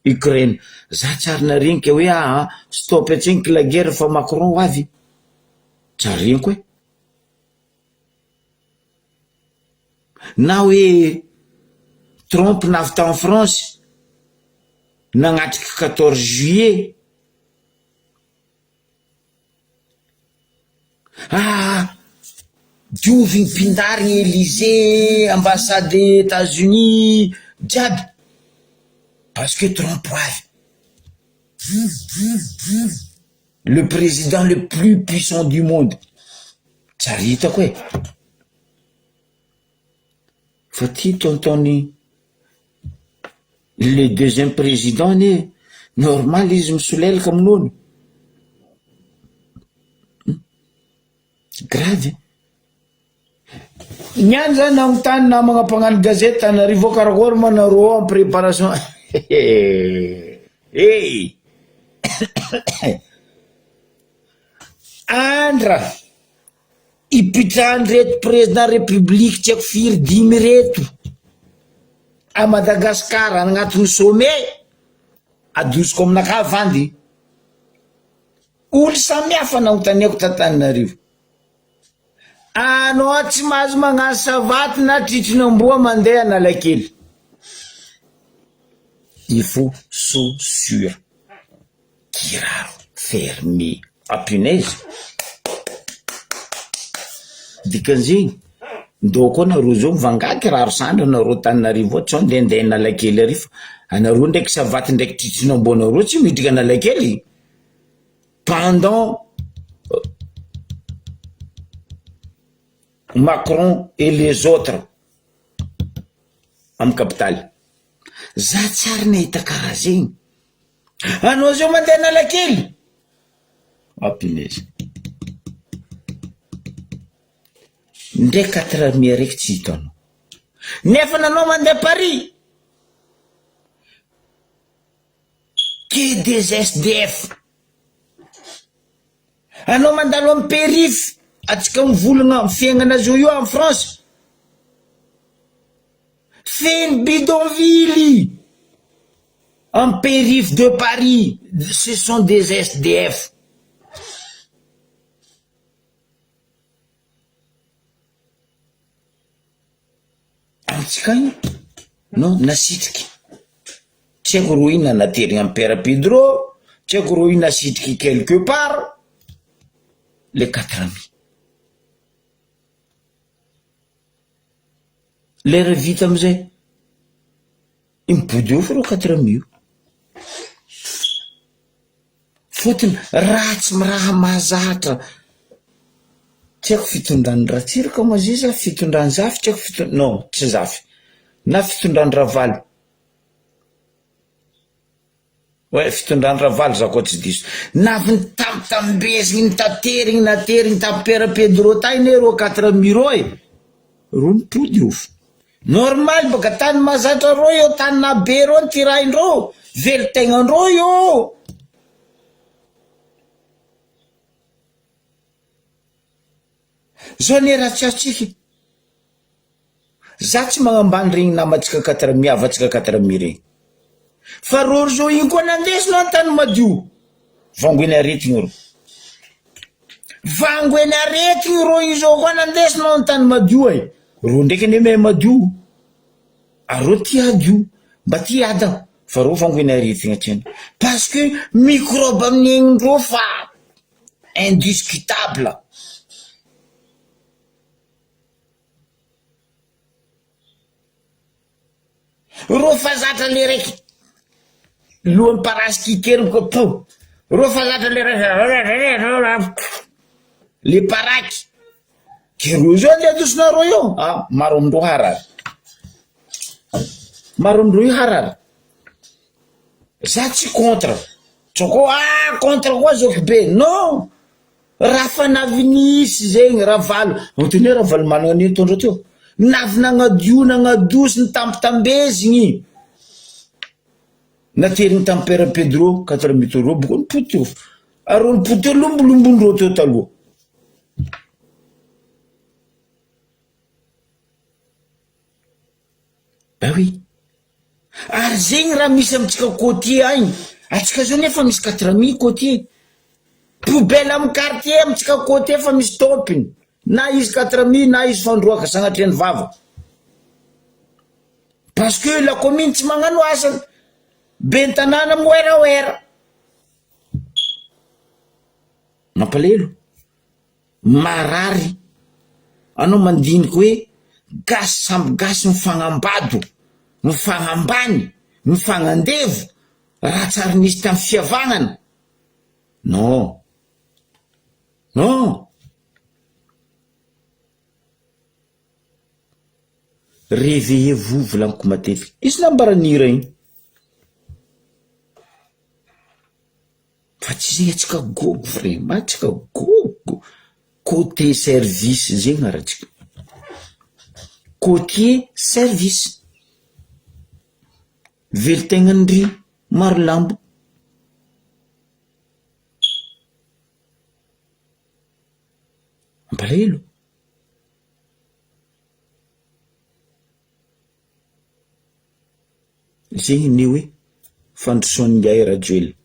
Ukraine za tsary narenika hoe stop atsenky la guerre fa Macron ho avy tsary reniko hoe na hoe Trump navy en France nagnatriky 14 juillet diovigny pindary Élysée ambassade États-Unis jiaby parce que Trump avy le président le plus puissant du monde tsary hitako hoe fa ty tontony le deuxième président ne normal izy misolelaka amin'olo grave niany zany nagnotany namagna mpagnano gazety Antananarivo karakory manareo en préparation hey andra ipitrahany reto président république tsy haiko firy 10 reto a Madagascar agnatiny sommet adosiko aminaka vandy olo samihafa nagnotaniako tantananarivo anao tsy mahazo magnano savaty na tritriny amboa mandeha Analakely. Il faut chaussures, kiraro fermé à punaise dikan'izegny ndao koa nareo zao mivanga kiraro sandra nareo Antananarivo tsao ndehandeha Analakely arifa anareo ndraiky savaty ndraiky tritriny amboa nareo tsy midriky Analakely pendant Macron et les autres amin'ny capitale. Za tsary nahita karaha zegny. Anao zao mandeha Analakely, apineza ndray 4h30 raiky tsy hitanao. Nefa nanao mandeha Paris, que des SDF. Anao mandalo amin'ny périph, atsika mivolagna amin'ny fiaignana zao io en France, feno bidonville en périph de Paris, ce sont des SDF. Antsika non nasitriky, tsy haiko ro ina naterigna amin'ny Père Pedro, tsy haiko ro ina nasitriky quelque part le 4 amis. Lera vita amizay impody eo fa ro 4 amis io. Fotony ratsy raha mahazatra. Tsy haiko fitondrany Ratsiraka moa za fitondrany Zafy, tsy haiko fitondrany non tsy Zafy, na fitondrany Ravalo. Ouais, fitondrany Ravalo za koa tsy diso. Navy nitambitambezigny nitaterigny naterigny tamin'ny Père Pedro tainy ro 4 amis ro e. Ro nipody io. Normal baka tany mahazatra ro io, tany nabe ro nitiraindrô, velitegnandrô io. Zao ne raha tsy atsika, za tsy magnambany regny namatsika 4 amis, avatsika 4 amis regny. Fa ro zao igny koa nandesina an-tany madio, vangoeny aretigny ro. Vangoeny aretigny ro io zao koa nandesina an-tany madio e. Ro ndraiky ne me madio, aro ty adio, mba ty ada, fa ro vangoeny aretigny atreny. Parce que microbe amin'ny aignindrô fa indiscutable. Ro fazatra le raiky lohan'ny parasy kikely ko po. Ro fazatra le raiky le paraky. Ke ro zao le adosina ro io. Ah, maro amindrô harary. Maro amindrô io harary. Za tsy contre. Tsoko contre koa zoky be. Non. Raha fa navy nisy zegny Ravalo. Antony Ravalo manana an'io tondro teo. Navy nagnadio nagnadosi nitambitambezigny. Naterigny tamin'ny Père Pedro 4 amis ro boko nipody teo. Aro nipody teo lombolombondrô teo taloha. Ben oui. Ary zegny raha misy amitsika côtier agny. Atsika zao nefa misy 4 amis côtier. Poubelle amin'ny quartier amitsika côtier fa misy topiny. Na izy 4 amis na izy fandroaka sagnatriany vava. Parce que la commune tsy magnano asany. Ben tanàna moeraoera. Mampalelo. Marary. Anao mandiniky hoe gasy samby gasy mifagnambado, mifagnambany, mifagnandevo, raha tsary nisy tamin'ny fiavagnana. Non. Non. Réveillez-vous volaniko matetika. Izy nambaran'hira igny. Fa tsy zegny atsika gogo vraiment, atsika gogo. Côté service zegny aratsika. Côté service. Velitegnandry maro lambo. Ampalahelo. Zegny ny hoe fandrosoan'ny ay Rajoely.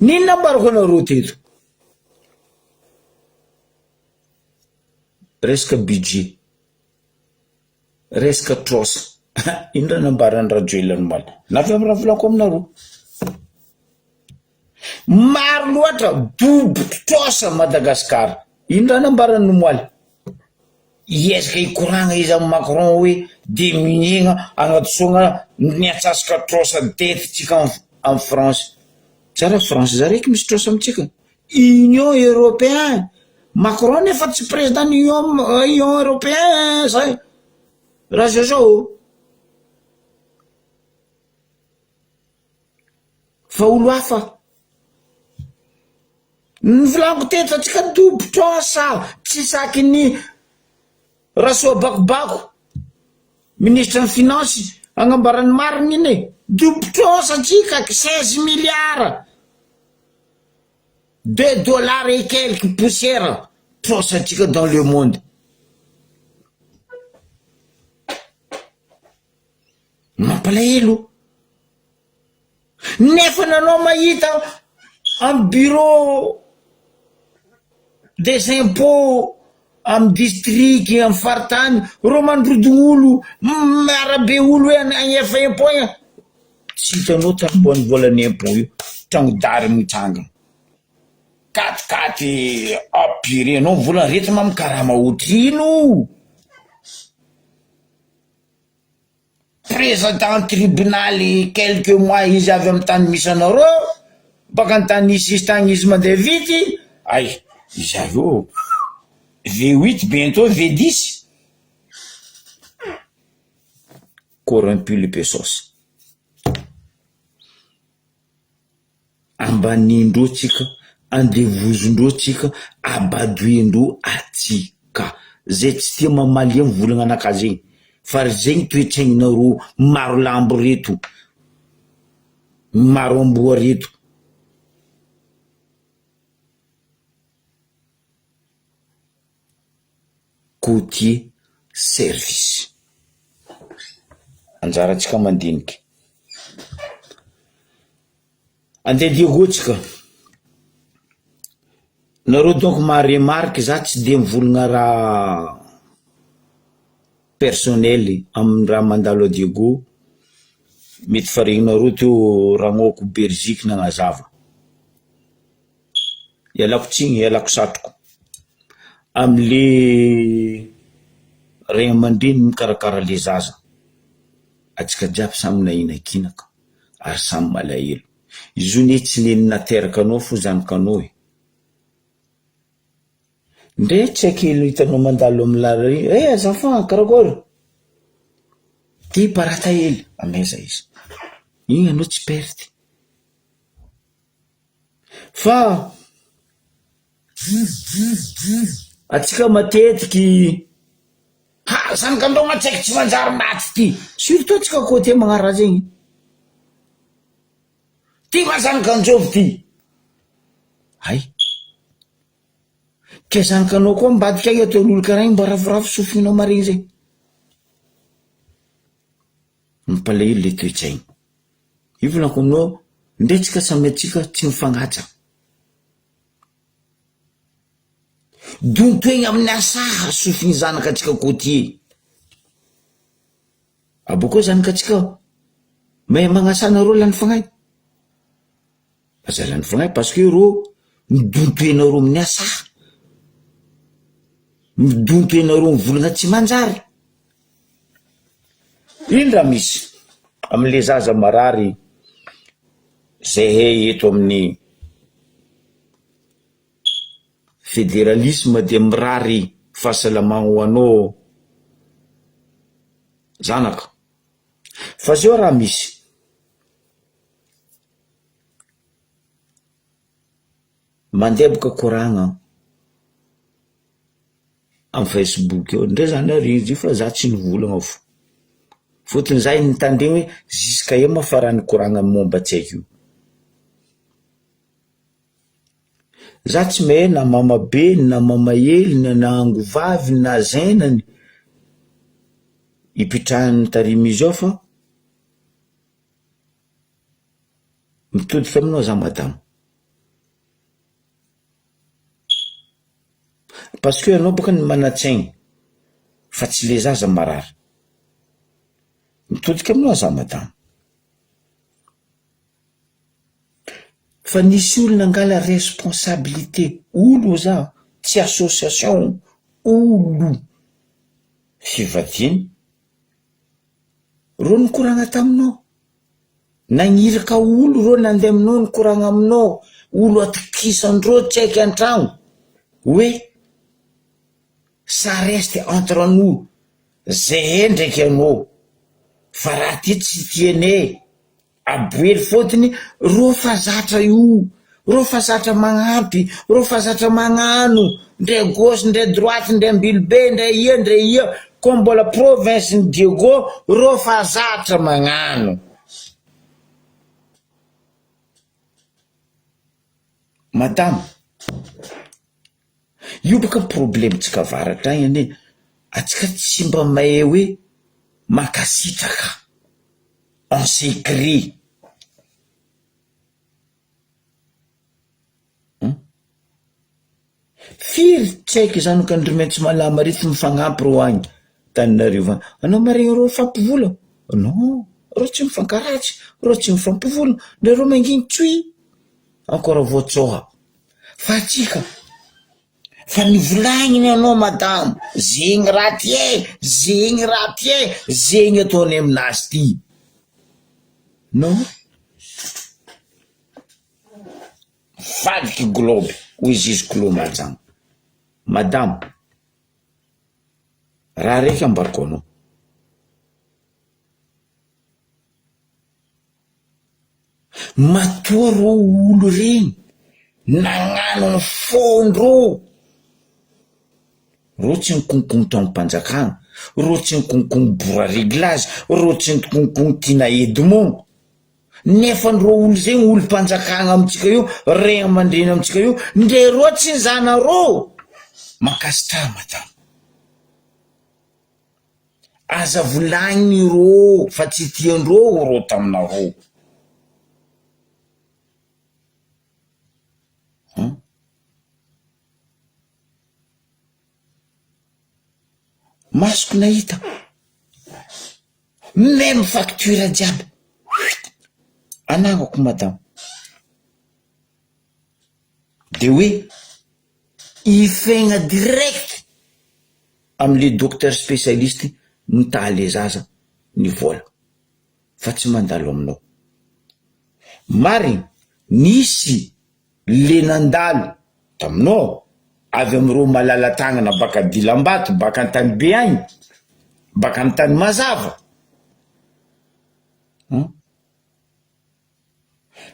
Nino nambarako anareo teto? Resaka budget, resaka trosa. Ino raha nambaran'ny Rajoely anomaly? Navy amin'ny raha volako aminareo. Maro loatra bobo trosa Madagasikara. Ino raha nambaran'ny anomaly? Iezaka ikoragna izy amin'ny Macron hoe diminigna agnadosoagna ny atsasaka trosa detitsika en France. tsara France zaraiky misy trosa amitsika Union Européen Macron efa tsy président Union Européen zay raha zao fa olo hafa ny volango teto atsika dobotrosa tsy saky ny rasoa bakobako ministre ny finance agnambarany mariny iny dobotrosa atsika 16 milliards $2 et quelques poussières trosa atsika dans le monde mampalahelo nefa nanao mahita am bureau des impôts am district am faritany ro mandrodon'olo miarabe olo hoe agnefa impôt igny tsy hitanao tamboany volany impôt io trangodary mitsanga katikaty apirenao volany rehetra mamikaraha mahoatrino président tribunaly quelques mois izy avy amy tany misy anareo baka antany isis tagny izy mandeha vity ay izy avyo V8 bientôt V10 corrompu le pesos ambanindro tsika andevozondro tsika abadoindro atsika zay tsy tia mamaly amy volagna anakazy igny fa zegny toetraignareo maro lambo reto maro amboa reto côtier service anjaratsika mandiniky andediagotsika nareo donc maremarque za tsy de mivolagna raha personnel amy raha mandalo adiego mety faregninareo teo ragnoko Belgique nagnazava ialako tsigny ialako satroko amle regny aman-dreny mikarakara le zaza atsika jiaby samy nainakinaka ary samy malahelo izy io ne tsy neny nateraka anao fo zanakanao ndre tsy aiky hitanao mandalo amy lary azafan karakory ty parata hely ameza izy igny anao tsy perte fa atsika matetiky zanakandao atsaiky tsy manjary maty ty surtout atsika côté magnara zegny ty mazanakanjovy ty ay ke zanakanao koa mbadika io ataon'olo karaha igny mba ravoravo sofinao maregny zay mampalahelo le toetsaigny io volako aminao ndretsika samy atsika tsy mifagnatsa dontoegny amin'ny asaha sofiny zanaka atsika côtier aboko zanaka atsika mahay magnasana ro lany fagnay aza lany fagnay parce que ro midontoenareo amin'ny asaha midontoenareo mivolagna tsy manjary iny raha misy amle zaza marary zay eto amin'ny fédéralisme de mirary fahasalamagna ho anao zanaka fa zao raha misy mandeboka koragna amy Facebook eo ndre zany ary izy fa za tsy nivolagna fo fotony zay nitandregny hoe jusqu'à eo mafarany koragna momba tsy haiko io za tsy mahay na mamabe na mamahely na angovavy na zainany ipitrahany tarimy izy ao fa mitodika aminao za madamo parce que anao boka ny manatsaigny fa tsy le zaza marary mitodika aminao za madamo fa nisy olo nangala responsabilité olo za tsy association olo fivadiany ro nikoragna taminao nagniraka olo ro nandeha aminao nikoragna aminao, olo atokisandreo tsy aiky an-tragno hoe ça reste entre nous, zay ndraiky anao fa raha ty tsy tiane aboely fotony ro fa zatra io, ro fa zatra magnampy, ro fa zatra magnano ndre gauche ndre droite ndre ambilobe ndre ia comme mbola province ny Diego ro fa zatra magnano. Madame, io baka problemtsika avaratra agny ane, atsika tsy mba mahay hoe makasitraka en secret. Firy tsy haiko zanak'Andriamanitra malama reto mifagnampy ro agny Tananarivo. Anao maregny ro fampivola? Non, ro tsy mifankaratsy, ro tsy mifampivola, ndre ro manginy tsoy encore voatsoha. Fa atsika fa nivolagniny anao madame, zegny raha tie, zegny raha tie, zegny ataony aminazy ty. Non, vadiky globe hoy ziziko majagna. Madame, raha raiky ambarako anao. Matoa ro olo regny nagnano ny fondro, ro tsy nikonikony tao ampanjakagna, ro tsy nikonikony bora réglazy, ro tsy nikonikony Tina Edmond, nefa ro olo zegny olo mpanjakagna amitsika io, ray aman-dreny amitsika io, ndre ro tsy nzana ro makasitra madame. Aza volagny ro fa tsy tiandro ro taminareo. Masoko nahita même facture jiaby anagnako madame, de hoe ifegna direct amle docteur spécialiste mitaly zaza ny vola fa tsy mandalo aminao. Marigny nisy le nandalo taminao avy amiro malala tagnana baka Dilambato, baka antany be agny, baka antany mazava.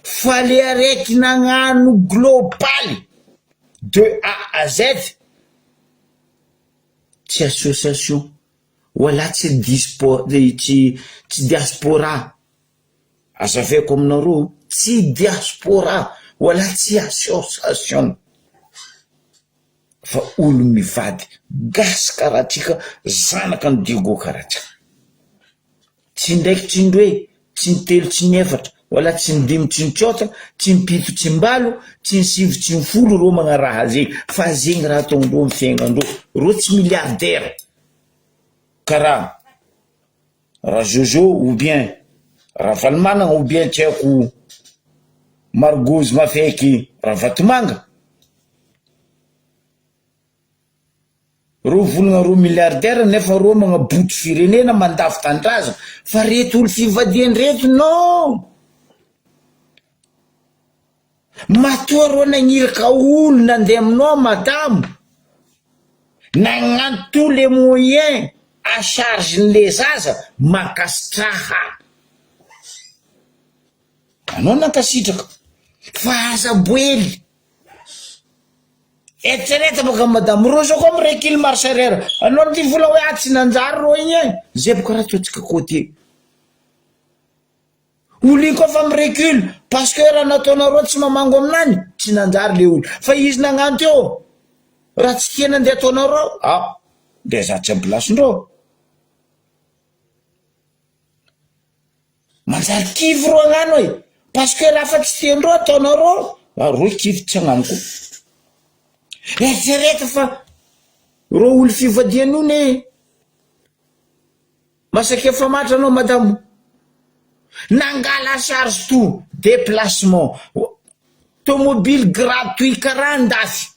Fa le araiky nagnano global de A à Z, tsy association wala tsy diaspora, azaveko aminareo, tsy diaspora wala tsy association, fa olo mivady gasy karatsika, zanaka ny Diego karatsika, tsy ndraiky tsy ndroe, tsy nitelo tsy niefatra, wala tsy ndimy tsy nitsotra, tsy mpito tsy mbalo, tsy nsivy tsy mfolo ro magnaraha zegny, fa zegny raha ataondreo mifaignandreo, ro tsy milliardaire karaha raha Jojo ou bien raha Valimanana ou bien tsy haiko Margozy mafaiky raha Vatomanga, ro volagna ro milliardaire nefa ro magnaboty firenena mandafy tandraza, fa reto olo fivadiany reto non. Matoa ro nagniraka olo nandeha aminao madame, nagnano tous les moyens à charge n'le zaza makasitraha. Anao nankasitraka fa aza boely. Eritsereta baka madame, ro zao koa mirekily marche arrière, anao ny vola hoe tsy nanjary ro igny, zay boka raha totsika côté. Olo iny koa fa mirecule parce que raha nataonareo tsy mamango aminany, tsy nanjary le olo, fa izy nagnano teo raha tsy tiana andeha ataonareo, de zatsy ampilasindreo. Manjary kivy ro agnano e, parce que raha fa tsy tiandreo ataonareo, ro kivy tsy agnamiko. Eritsereta fa ro olo fivadian'io ne masaky efa matra anao madame, nangala charge tout, déplacement, tomobile gratuit karaha andafy.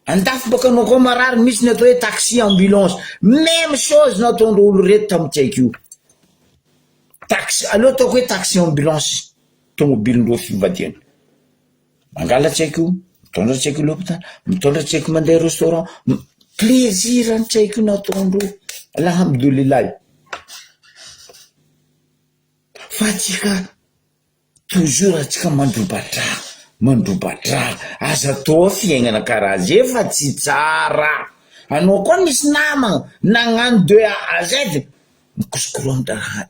Andafy baka anao koa marary, misy ny atao hoe taxi ambulance, même chose nataondreo olo reto tamintsaiky io. taxi aloha ataoko hoe taxi ambulance tomobilindreo fivadiana mangalatsaiky io mitondra tsaiky l'hôpital mitondra tsaiky mandeha restaurant plaisir ny tsaiko nataondreo alhamdoulillahi fa atsika toujours atsika mandrobadra aza toa fiainana karaha zay fa tsy tsara anao koa misy namana nagnano de A à Z mikosikoro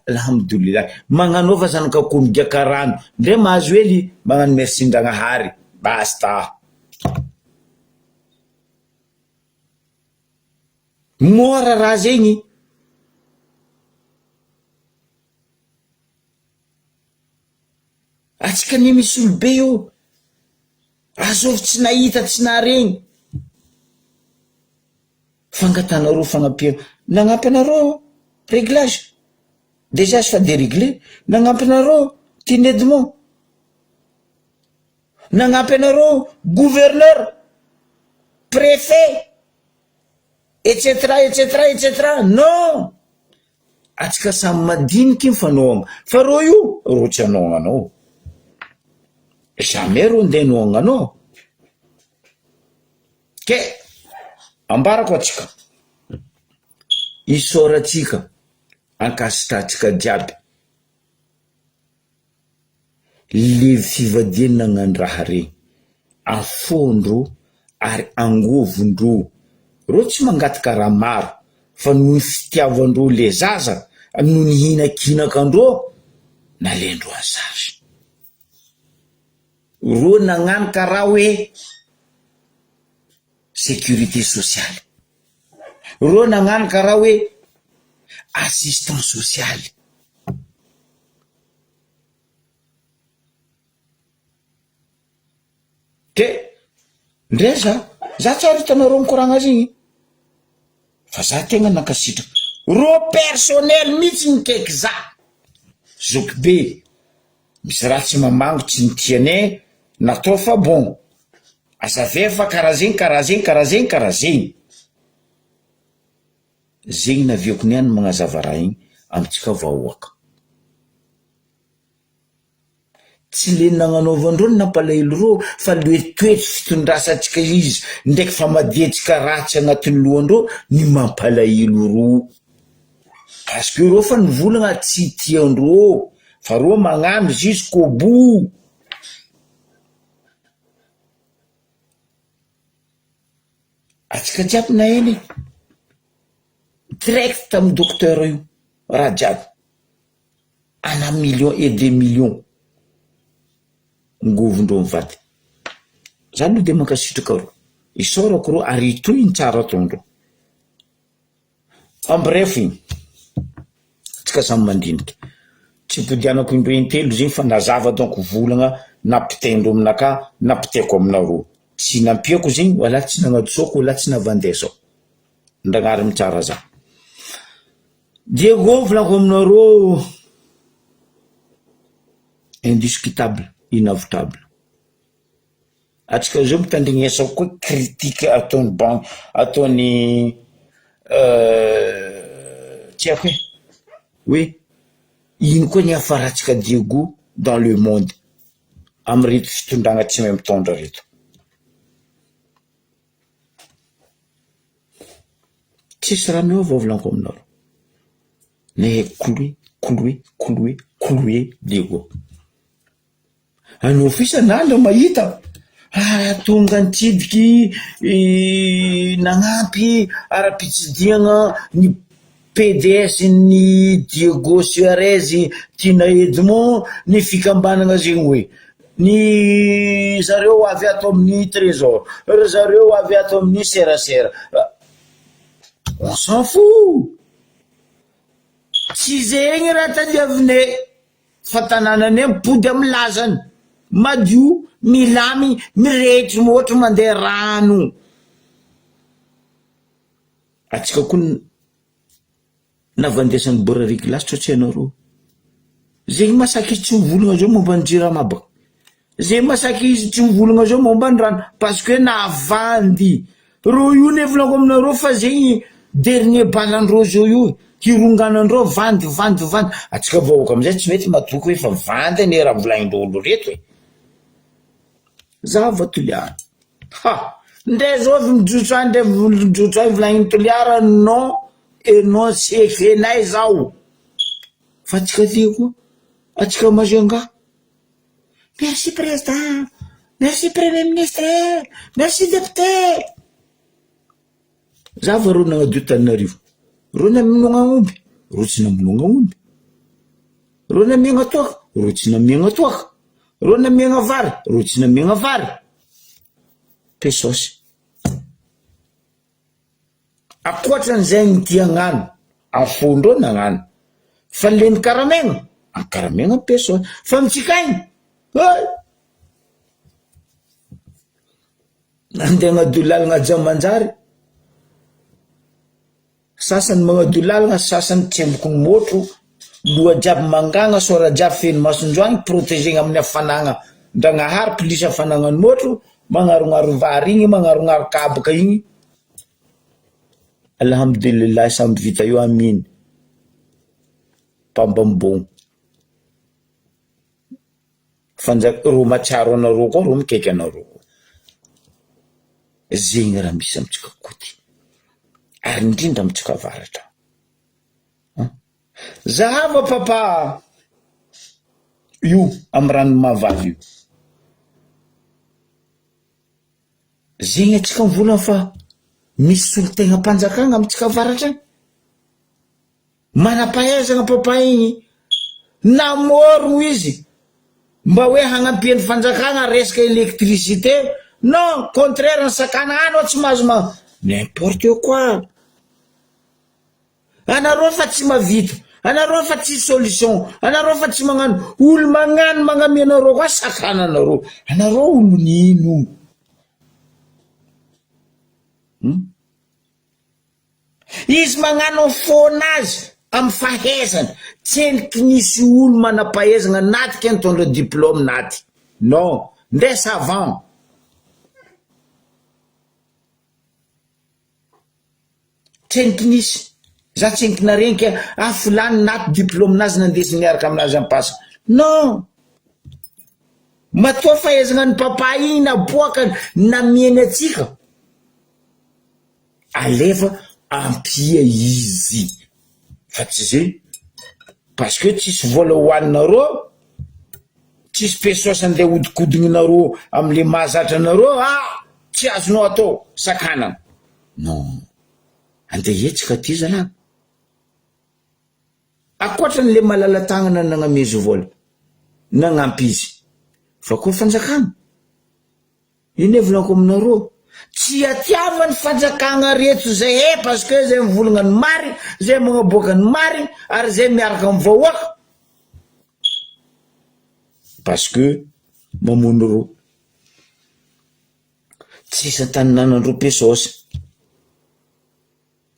alhamdoulillahi magnanaova zanaka konigaka rano ndre mahazo hely magnano merci Ndragnahary basta mora raha zegny atsika ne misy olobe io azovy tsy nahita tsy naharegny fangatanareo fagnampia nagnampy anareo réglage déjà sy fa déréglé nagnampy anareo Tine Edmond nagnampy anareo gouverneur préfet etc non atsika samy madiniky mifanohagna fa ro io ro tsy anognanao jamais ro ndeha anognanao ke ambarako atsika isaoratsika ankasitratsika jiaby le fivadiana nagnano regny afondro ary angovondro ro tsy mangataka raha maro fa noho ny fitiavandreo le zaza noho ny hinakinakandreo nalendro azazy ro nagnano karaha hoe sécurité sociale ro nagnano karaha hoe assistance sociale ke ndreza za tsara hitanareo mikoragna azy igny fa za tegna nankasitraka ro personnel mihitsy nikaiky za zoky be misy raha tsy mamango tsy nitiane natao fa bon azave fa karaha zegny zegny naviako niany magnazava raha igny amitsika vahoaka tsy le nagnanaovandreo ny nampalahelo ro fa le toetry fitondrasantsika izy ndraiky famadiantsika ratsy agnatin'ny lohandreo ny mampalahelo ro parce que ro fa nivolagna tsy tiandreo fa ro magnano jusqu'au bout atsika jiaby na eny direct amy docteur io raha jiaby ana million et des millions ngovondreo mivady za aloha de mankasitraka ro isaorako ro ary itoy ny tsara ataondreo ambref igny tsika samy mandiniky tsy podianako indroe intelo zegny fa nazava donc volagna nampitendro aminaka nampiteko aminareo tsy nampiako zegny wala tsy nagnadosoko wala tsy navandesao Ndragnahary mitsara za Diego volako aminareo indiscutable inavotable atsika zao mitandrignesako koa critique ataony banque ataony tsy haiko hoe ino koa ny afaratsika Diego dans le monde amy reto fitondragna tsy mahay mitondra reto tsisy raha miova volaniko aminareo ne cloué Diego anao fisa nandro mahita tonga nitsidiky nagnampy ara-pitsidiagna ny PDS ny Diego Suarez Tine Edmond ny fikambanagna zegny hoe ny zareo avy ato amin'ny trésor zareo avy ato amin'ny serasera on s'en fout tsy zegny raha tadiavinay fa tanànanay mipody amy lazany madio milamy miretry mohatra mandeha rano atsika koa navandesany borariky lasitra tsy anareo zegny masaky izy tsy mivolagna zao momba ny jiramabaka zegny masaky izy tsy mivolagna zao momba ny rano parce que navandy ro io ne volako aminareo fa zegny dernier balandreo zao io hironganandreo vandy atsika vahoaka amizay tsy mety matoky hoe fa vandy ny raha volaindrolo reto e zava toliara ndre zao mijotso any ndre mijotso any volainy toliara non et non c'est venay zao fa atsika tia koa atsika mazenga merci président merci premier ministre merci député zava ro nagnadio Tananarivo ro naminogna omby ro tsy naminogna omby ro namiagna toaka ro tsy namiagna toaka ro namiagna vary ro tsy namiagna vary pesosy akoatran'izay nitiagnano afondreo nagnano fa leny karamegna pesosy fa mitsikainy nandeha agnadio lalagna Jamanjary sasany magnadio lalagna sasany tsemboky ny motro loha jiaby mangagna sora jiaby feno masondroagny protégegna amin'ny hafanagna ndragnahary plisy hafanagna ny motro magnarognaro vary igny magnarognaro kabaka igny alhamdulillah samby vita io aminy pambambogno fanjaka ro matsiaro anareo koa ro mikaiky anareo koa zegny raha misy amitsika koty ary indrindra amitsika avaratra zahava papa io amy rano mahavavy io zegny atsika mivolana fa misy solotegna mpanjakagna amitsika avaratra any manam-pahaizagna papa igny namorogno izy mba hoe hagnampihany fanjakagna resaka électricité non contraire ny sakana anao tsy mahazo n'importe quoi anareo fa tsy mavita anareo fa tsy solution anareo fa tsy magnano olo magnano magname anareo koa sakana anareo olo nino izy magnano fonazy amy fahaizana tseniky nisy olo manam-pahaizana natika nitondra diplôme naty non ndre savant tseniky nisy za tseniky narenika fulany naty diplôme nazy nandesy miaraka aminazy ampasa non matoa fahaizana ny papa igny naboakany namieny atsika alefa ampia izy fa tsy zay parce que tsisy vola hoaninareo tsisy pesosy andeha hodikodigninareo amle mahazatra anareo tsy azonao atao sakanana non andeha etsika ty zalahy akoatran'le malala tagnana nagnamezy vola nagnampy izy fa koa fanjakana iny volako aminareo tsy atiavany fanjakagna reto zay parce que zay mivolagna ny mary zay magnaboaka ny mary ary zay miaraka amy vahoaka parce que mamono ro tsisy antaninanandreo pesosy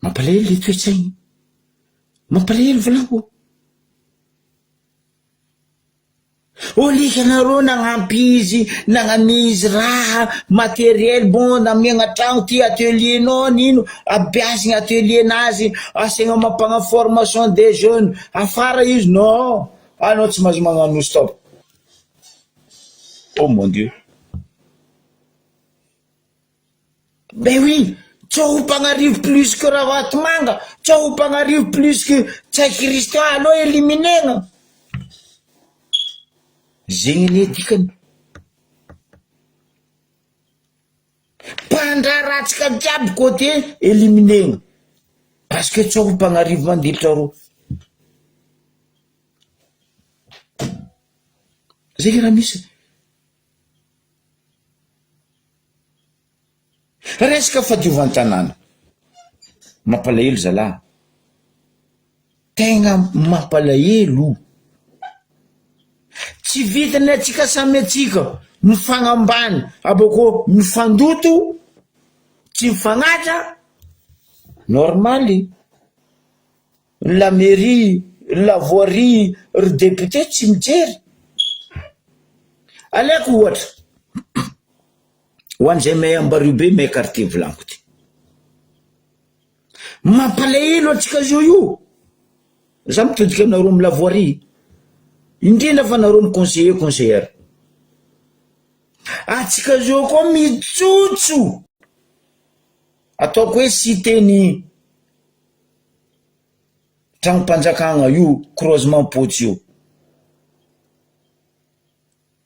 mampalahelo le toetsaigny mampalahelo volako olika anareo nagnampy izy nagname izy raha matériel bon namiagna tragno ty atelier nao nino abiasiny atelier nazy asegna mampagna formation des jeunes afara izy non anao tsy mahazo magnano stop oh mon dieu ben oui tsoho mpagnarivo plus que ravaty manga tsoho mpagnarivo plus que tsay Kristo alô eliminegna zegny ne dikany mpandraratsika jiaby côté eliminegna parce que tsoho mpagnarivo mandilitra ro zegny raha misy resaka fadiovantanàna mampalahelo zalahy tegna mampalahelo tsy vitany atsika samy atsika mifagnambany abako mifandoto tsy mifagnatra normaly la mairie la voirie ry député tsy mijery aleko ohatra hoan'izay may ambario be may quartier volaniko ty mampalahelo atsika zio io za mitodika aminareo amy lavoirie indrindra fa nareo my conseillère atsika zao koa mitsotso ataoko hoe citeny tragnompanjakagna io croisement potsy io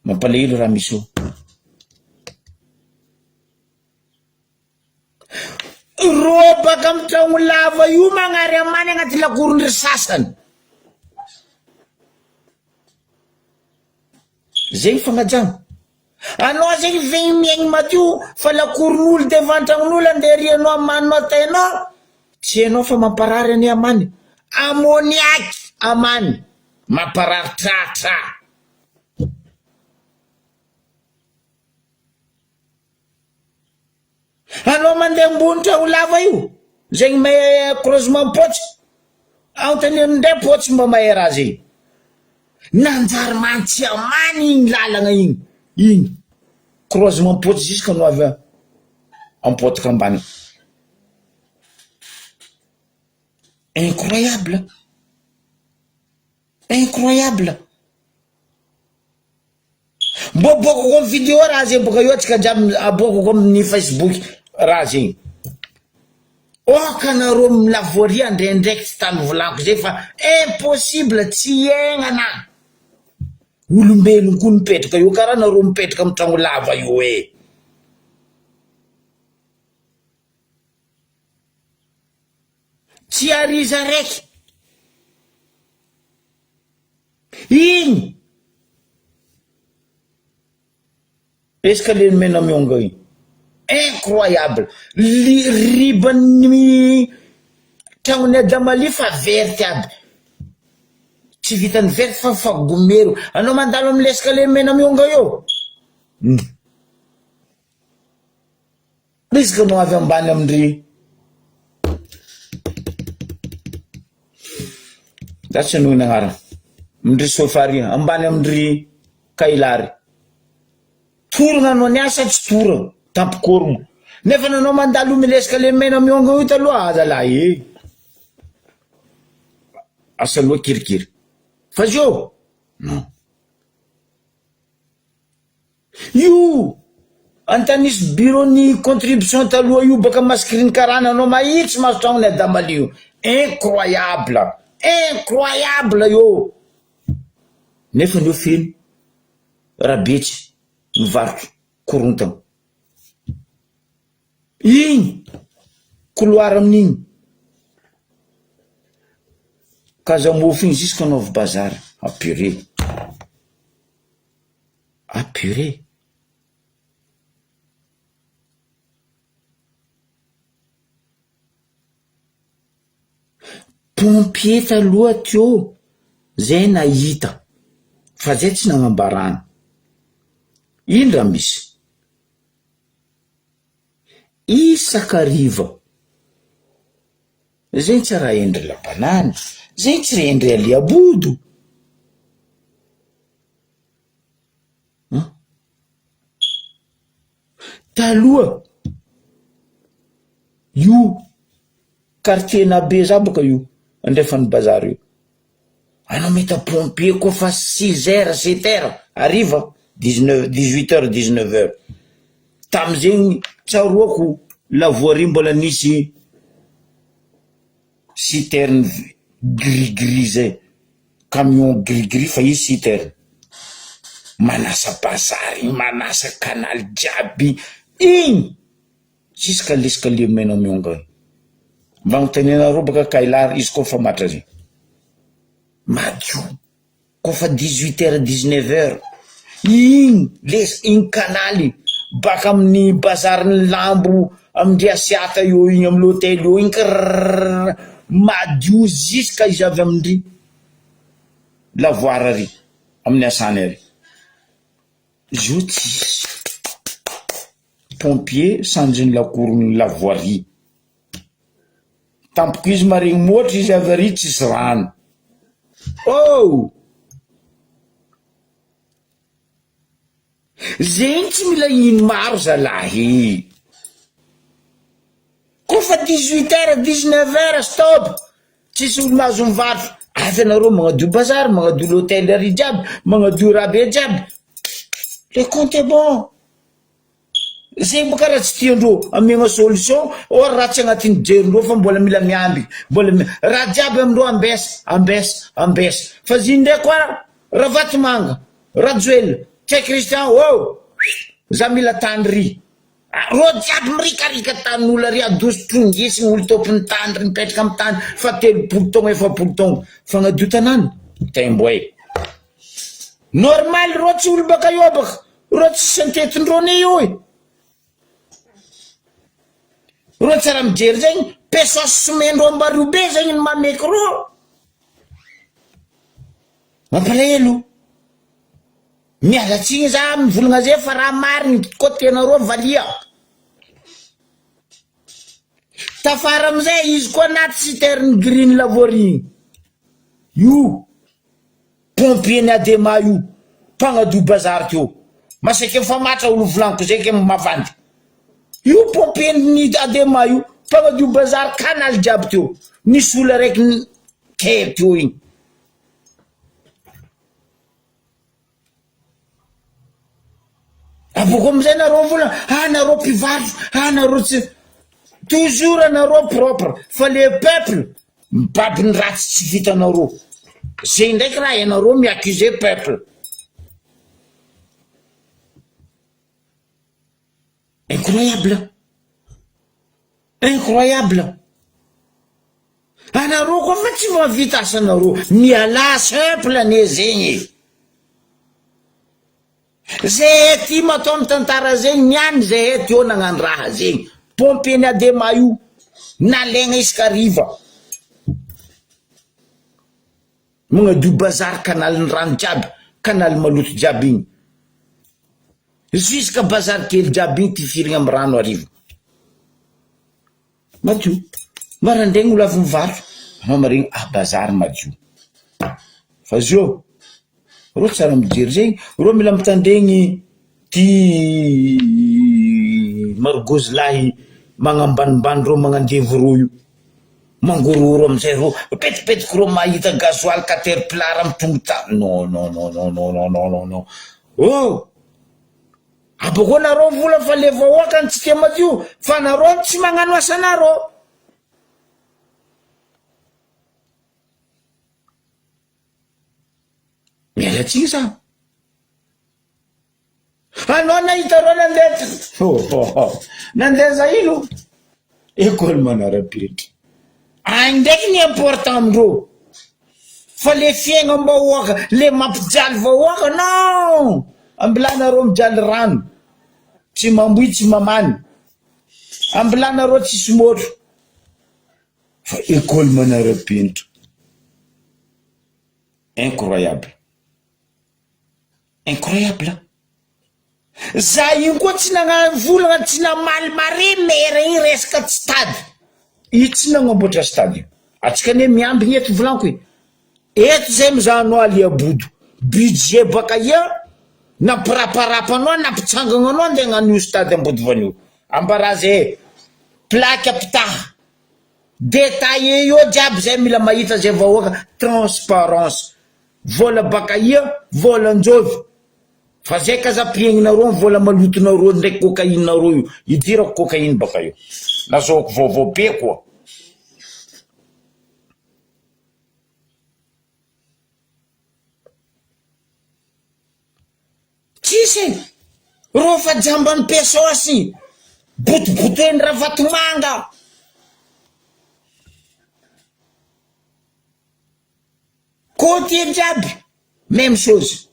mampalahelo raha misy io ro baka amy tragno lava io magnary amany agnaty lakorondry sasany zegny fagnajagna anao zegny vegny miaigny madio fa lakoron'olo devantragnon'olo anderianao amaninao atainao tsy hainao fa mamparary any amany amoniaky amany mamparary tratra anao mandeha ambony tragno lava io zegny may croisement potsy antany amindray potsy mba mahay raha zegny nanjary mantsy amany igny lalagna igny croisement potsy jusqu'à no avy ampotaka ambany incroyable mbo bokako amy vidéo raha zegny boka io atsika jiaby abokako amin'ny Facebook raha zegny okanareo amy lavoirie ndraindraiky tsy tany volako zay fa impossible tsy iainana olombelon ko mipetraka io karaha nareo mipetraka amy tragno lava io tsy ariza raiky igny escalier mena mionga igny incroyable ribany tragnony Adamaly fa verte aby tsy vitany verte fa gomero anao mandalo amy l'escalier mena mionga io risque no avy ambany amindry that's no nagnarana amindry sofary ambany amindry kailary torogna anao niasa tsy torogna tampikorogna nefa nanao mandalo amy l'escalier mena mionga io taloha azalahy asaloha kirikiri fa zio non io antanisy bureau ny contribution taloha io baka masikiriny karana anao mahitsy maso tragnony Adamaly io incroyable io nefa nio feno rabetsy mivarotro korontana igny couloir amin'igny kazamofo igny jusqu'à Nova Bazar apuré pompier taloha teo zay nahita fa zay tsy nagnambarana indra misy isakariva zay tsy raha endry labanany zay tsy raha endry aliabodo taloha io quartier nabe za boka io andrefany bazary io anao meta pompier koa fa 6h 7h ariva 18h 19h tamizegny tsaroako lavoirie mbola nisy citerne gris zay camion gris fa izy citerne manasa bazary manasa kanaly jiaby igny jusqu'à l'escalier mena mionga mba gnotenenareo baka kailary izy koa fa matra zay madio kofa 18h 19h igny kanaly baka amin'ny bazariny lambo amindry asiata io igny amy l'hôtel io igny madio jusqu'à izy avy amindry lavoara ary amin'ny asany ary zo tsy pompier sanjiny lakorony lavoirie tampoko izy maregny moatra izy avy ary tsisy rano zegny tsy mila ino maro zalahy kofa 18h 19h stop tsisy olo mahazo mivarotro avy anareo magnadio bazary, magnadio l'hôtellerie jiaby, magnadio rabe jiaby, le compte est bon. Zay boka raha tsy tiandreo amiagna solution or raha tsy agnatin'ny jerindreo fa mbola mila miamby, raha jiaby amindreo ambesa fa zy ndray koa raha Vatomanga, Rajoelina, Tchè Christian, za mila tany ry, ro jiaby mirikarika tanin'olona ry adoso trongisy olo tompony tany ry mipetraka amy tany fa 3 taogna 4 taogna fagnadio tanàna temboe normal ro tsy olo baka io baka ro tsy santetindreo ne io ro tsara mijery zegny pesosy somendro ambario be zegny ny mameky ro mampalahelo mialatsiny za mivolagna zay fa raha mariny côté-nareo valia tafara amizay izy koa anaty citerne green lavorigny io pompier-ny Adema io mpagnadio bazary teo masake efa matra olo volaniko zay ke mavandy io pompier-ny Adema io mpagnadio bazary kanaly jiaby teo nisy olo raiky ke teo igny aboko amizay nareo vola nareo mpivarotra nareo tsy toujours nareo propre fa le peuple mibabiny ratsy tsy vitanareo zay ndraiky raha ianareo miaccuse peuple incroyable anareo koa fa tsy mavita asanareo miala simple ane zegny zay ty matao amy tantara zegny niany zay teo nagnano raha zegny pompier-ny Adema io nalegna isaka riva magnadio bazary kanalin'ny rano jiaby kanaly maloto jiaby igny jusqu'à bazary kely jiaby igny tifirigna amy rano arivo madio marandregny olo avy mivarotra mamarigny bazary madio fa zio ro tsara mijery zegny ro mila mitandregny ty margozy lahy magnambanimbany ro magnandevo ro io mangororo amizay ro petipetiky ro mahita gasoil caterpillar amy tongota non aboko nareo vola fa le vahoaka ny tsy tia madio fa nareo tsy magnano asanareo mialatsiny sa anao nahitareo nandeha za ino école manara-penitra agny ndraiky ny important amindreo fa le fiaigna vahoaka le mampijaly vahoaka non ambilanareo mijaly rano tsy mamboy tsy mamany ambilanareo tsisy motro fa école manara-penitra incroyable za igny koa tsy nagnavolagna tsy namaly mare mera igny resaka tsy tady io tsy nagnamboatra stade atsika ne miambigny eto volaniko eto zay mizahanao aliabodo budget baka ia nampiraparapa anao nampitsangagna anao nde gnan'io stade ambody vanio ambarazy plaque apitaha détaillé io jiaby zay mila mahita zay vahoaka transparence vola baka ia vola anjovy fa zay kazapiegninareo vola malotonareo ndraiky cocaïne-nareo io idirako cocaïne baka io nazahoako vaovao be koa tsisy ro fa jambany pesosy botobotoeny raha Vatomanga côté jiaby même chose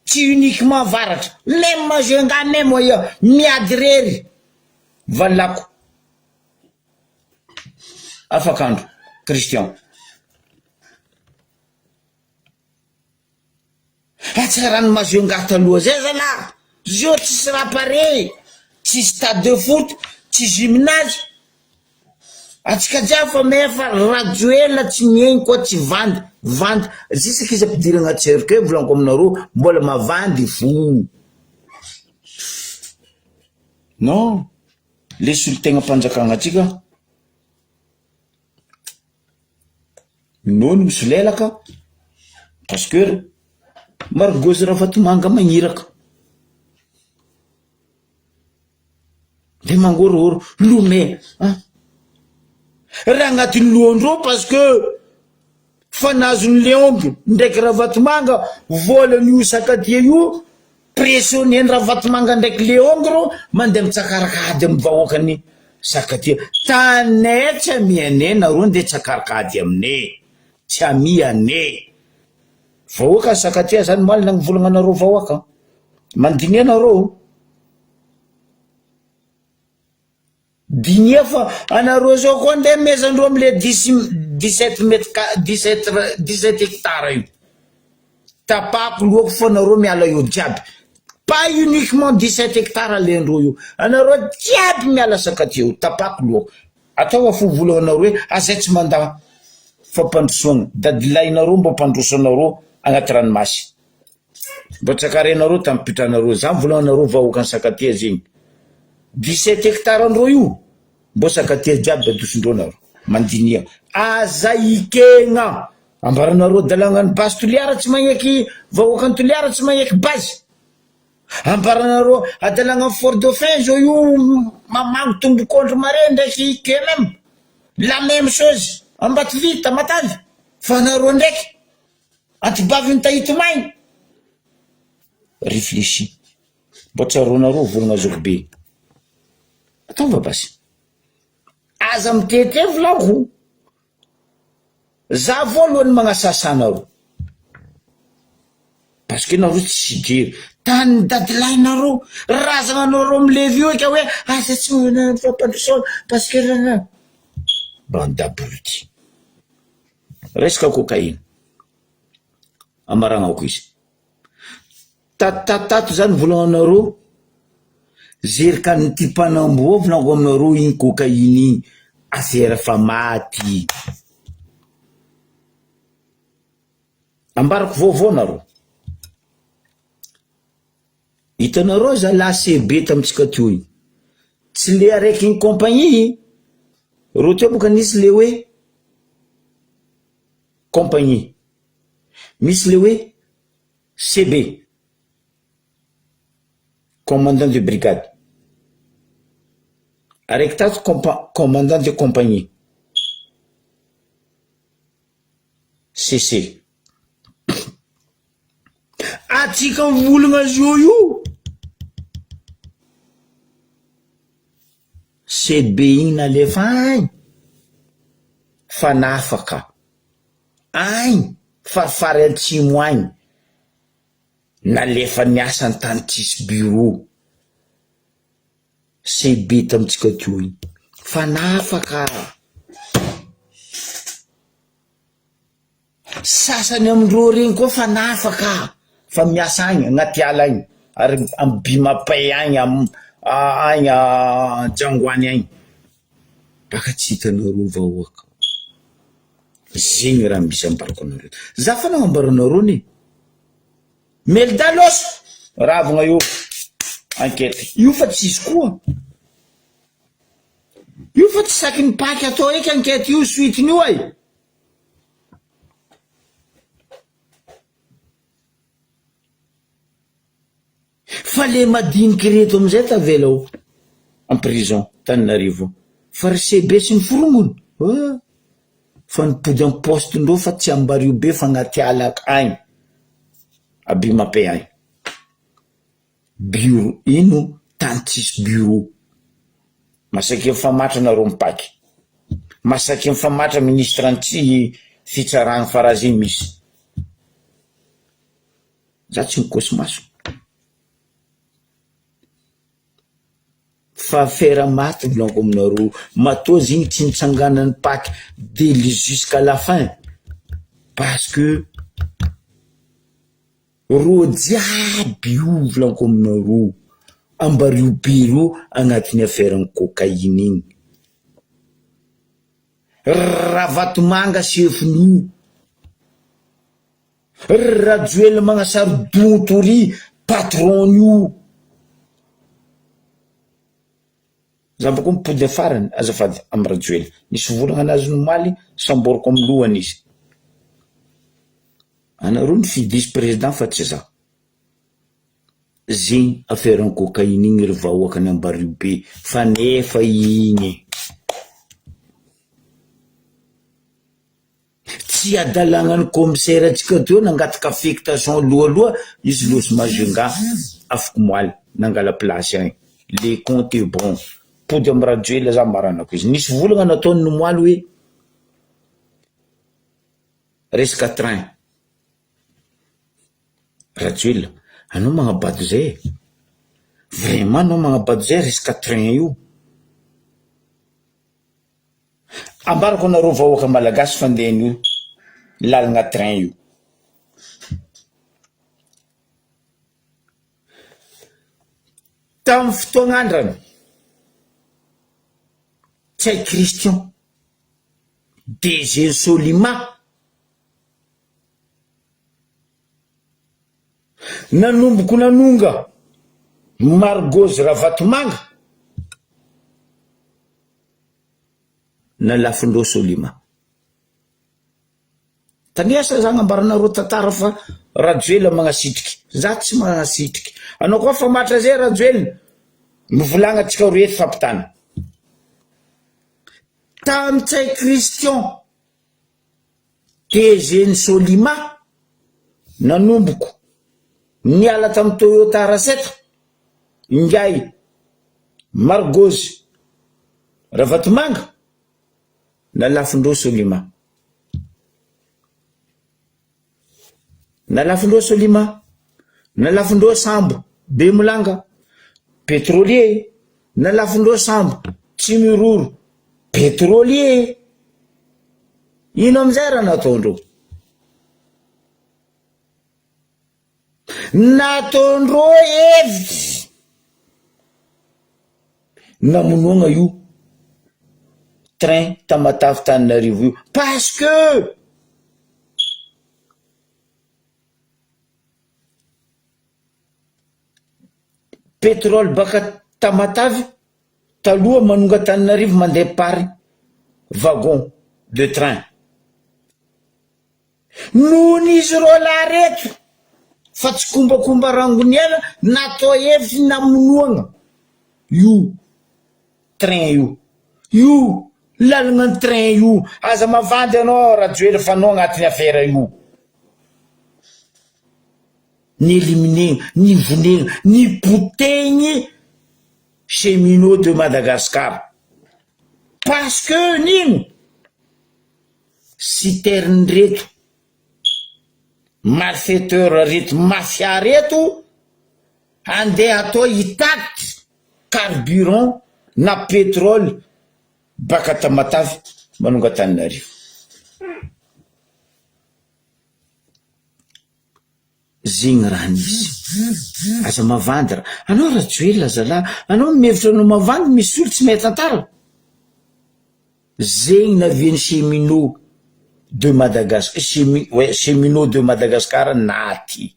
tsy uniquement varatra même mazenga même oya miady rery valako afakandro Christian atsarany mazenga taloha zay zala zio tsisy raha pare tsy stade de foot tsy gymnase atsika jiaby fa mefa Rajoelina tsy miegny koa tsy vandy zisaky izy ampidiry agnaty cercle volaniko aminareo mbola mavandy fo non lesy olo tegna mpanjakagna atsika nono misy lelaka parce que margozy raha vatomanga magniraka de mangororo lome raha agnatin'ny lohandreo parce que fanazony leomby ndraiky raha vatomanga volan'io sakatia io pressionné raha vatomanga ndraiky leongy ro mandeha mitsakarakady amin'ny vahoakany sakatia tanay tsy amiane nareo nde tsakarakady amine tsy amiane vahoaka sakatia zany malina ny volagna anareo vahoaka mandinia anareo dinia fa anareo zao koa nde mezandreo amle 17 hectare io tapako loako fa anareo miala io jiaby pas uniquement 17 hectare alendreo io anareo jiaby miala sakatia io tapako loako atao afo volagna anareo hoe azay tsy manda fampandrosoagna dadilainareo mba mpandrosoanareo agnaty ranomasy mba tsakarenareo tamin'ny pitranareo zany volagna vahoaka ny sakatia zegny 17 hectare andreo io mbo sakatia jiaby adosondreo nareo mandinia aza ikegna ambaranareo dalagnany basy toliara tsy magneky vahoaka ny toliara tsy magneky bazy ambaranareo adalagna fort dauphin zao io mamango tombokondro mare ndraiky ike même la même chose Ambatovita Matavy fa nareo ndraiky antibavy tahito maigny réfléchis mbo tsaronareo volagna zoko be ataova basy aza mitete volako za voalohany magnasasanareo parce que nareo tsy sigery tany dadilainareo razananareo milevy io ka hoe asa tsy fampandrosoana parce que bande d'abrutis resaka cocaïne amaragnako izy tatato zany volagnanareo zerika ny ty mpanamboa volango aminareo igny cocaïne igny affaire fa maty ambarako vaovao nareo hitanareo za la CB tamitsika teo igny tsy le araiky igny compagnie ro teo boka nisy le hoe compagnie misy le hoe CB commandant de brigade araiky tato commandant de compagnie CC atsika volagna zio io CB igny nalefa agny fa nafaka agny farafary antsimo agny nalefa niasa ny tany tsisy bureau CB tamitsika teo igny fa nafaka sasany amindreo regny koa fa nafaka fa miasa agny agnaty ala agny ary amy Bimapay agny agny Jangoany agny baka tsy hitanareo vahoaka zegny raha misy ambarako anareo za fa nagnambaranareo ne Meldalos ravagna io enquête io fa tsisy koa io fa tsy saky ny paky atao eky enquête io suitiny io ay fa le madiniky reto amizay tavela o en prison Tananarivo fa ry CB sy ny forongony fa nipody am poste ndreo fa tsy ambario be fa agnaty alaka agny Bimapay agny bureau ino tany tsisy bureau masaky mifamatra nareo mipaky masaky mifamatra ministre antsy fitsaragna faraha zegny misy za tsy mikosy maso fa fera maty volanko aminareo matoa zegny tsy nitsanganany paky dely jusqu'à la fin parce que ro jiaby io volanko aminareo ambario bureau agnatin'ny affaire cocaïne igny Ravatomanga chefnio Rajoel magnasary dontory patron io zambako mipody farany azafady amy Rajoel nisy volagna anazy nomaly samboriko amy lohany izy anareo ny fidisy président fa tsy za zegny affaire cocaïne igny ry vahoaka ny ambario be fa nefa igny tsy adalagnany commissaire atsika teo nangataka affectation aloaloha izy losy mazenga afaka moaly nangala place agny le compte est bon pody amy radio ela za maranako izy nisy volagna nataony ny moaly hoe resaka train radio ela anao magnabado zay vraiment anao magnabado zay resaka train io ambarako anareo vahoaka malagasy fandehan'io lalagna train io tamy fotoagn'andrany tsy hay Christian DG Solima nanomboko nanonga Margozy Ravatomanga na lafindreo Solima taniasa za gnambaranareo tantara fa rajoela magnasitriky za tsy magnasitriky anao koa fa matra zay rajoelina mivolagna atsika reto fampitana tamy tsay Christian DG Solima nanomboko niala tamy Toyota Raseta ingay Margozy Ravatomanga na lafindreo Solima na lafindreo Solima na lafindreo Sambo Bemolanga pétrolier na lafindreo Sambo Tsimiroro pétrolier ino amizay raha nataondreo nataondreo hevitry namonoagna io train Tamatave Tananarivo io parce que pétrole baka Tamatave taloha manonga Tananarivo mandeha Paris wagon de train noho n'izy ro lareto fa tsy kombakomba rangony ela natao hevitry namonoagna io train io lalagna train io aza mavandy anao rajoely fa anao agnatin'ny affaire io ny éliminer ny vonegna ny potegny cheminot de Madagascar parce que nino citerne reto malfaiteur reto mafia reto andeha atao hitatitra carburant na pétrole baka Tamatave manonga Tananarivo zegny raha nisy aza mavandy raha anao rajoelina zala anao mihevitra anao mavandy misy olo tsy mahay tantara zegny naviany cheminot de Madagascar cheminot de Madagascar naty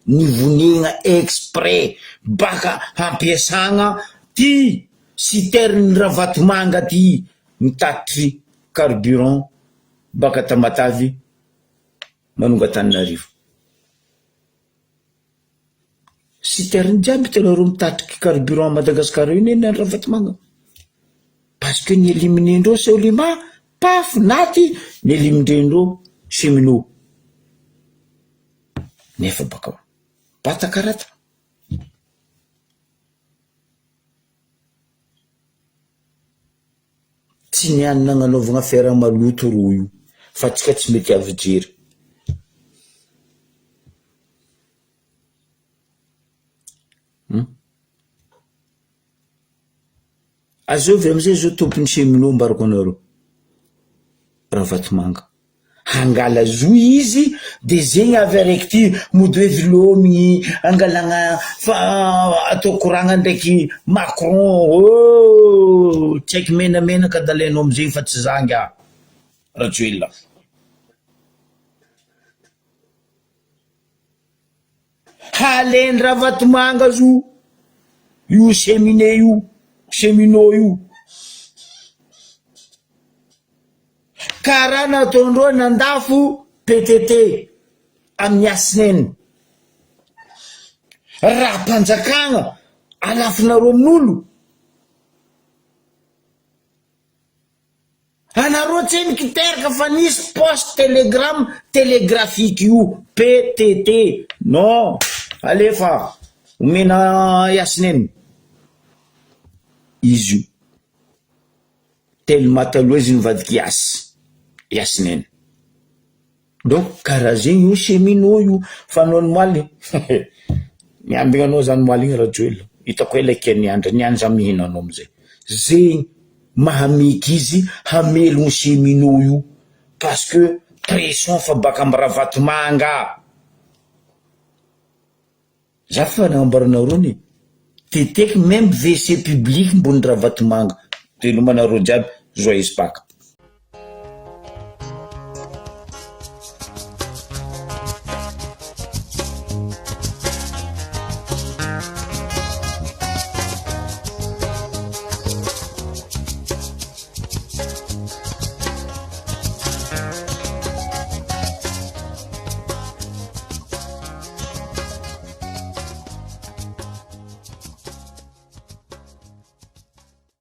nivonegna exprès baka ampiasagna ty citerne Ravatomanga ty mitatitry carburant baka Tamatave manonga Tananarivo citerne jiaby tenareo mitatriky carburant Madagascar io neny any Ravatomanga parce que ny éliminendreo Solima paf naty ny éliminendreo cheminot nefa bakao bata karata tsy niany nagnanaovagna affaire maloto ro io fa tsika tsy mety avy jery azovy amizay zao tompony cheminot mbarako anareo Ravatomanga hangala zo izy de zegny avy araiky ty mody hoe vilomigny angalagna fa atao koragna ndraiky Macron tsy haiky menamenaka dalainao amizay fa tsy zanga rajoelina haleny Ravatomanga zo io cheminot io karaha nataondreo nandafo PTT amin'ny asineny raha mpanjakana alafinareo amin'olo anareo tseny kiteraka fa nisy poste telegramme télégraphique io PTT non alefa omena iasineny izy io tellement taloha izy nivadiky iasineny donc karaha zegny io cheminot io fanao moaly miambigna anao zany moaly igny rajo elo hitako ela niandra mihinanao amizay zegny mahameky izy hamelogny cheminot io parce que pression fa baka amy Ravatomanga za fa nagnamboaranareo ny teteky même WC public mbony Ravatomanga telomanareo jiaby joyeuse Pâques.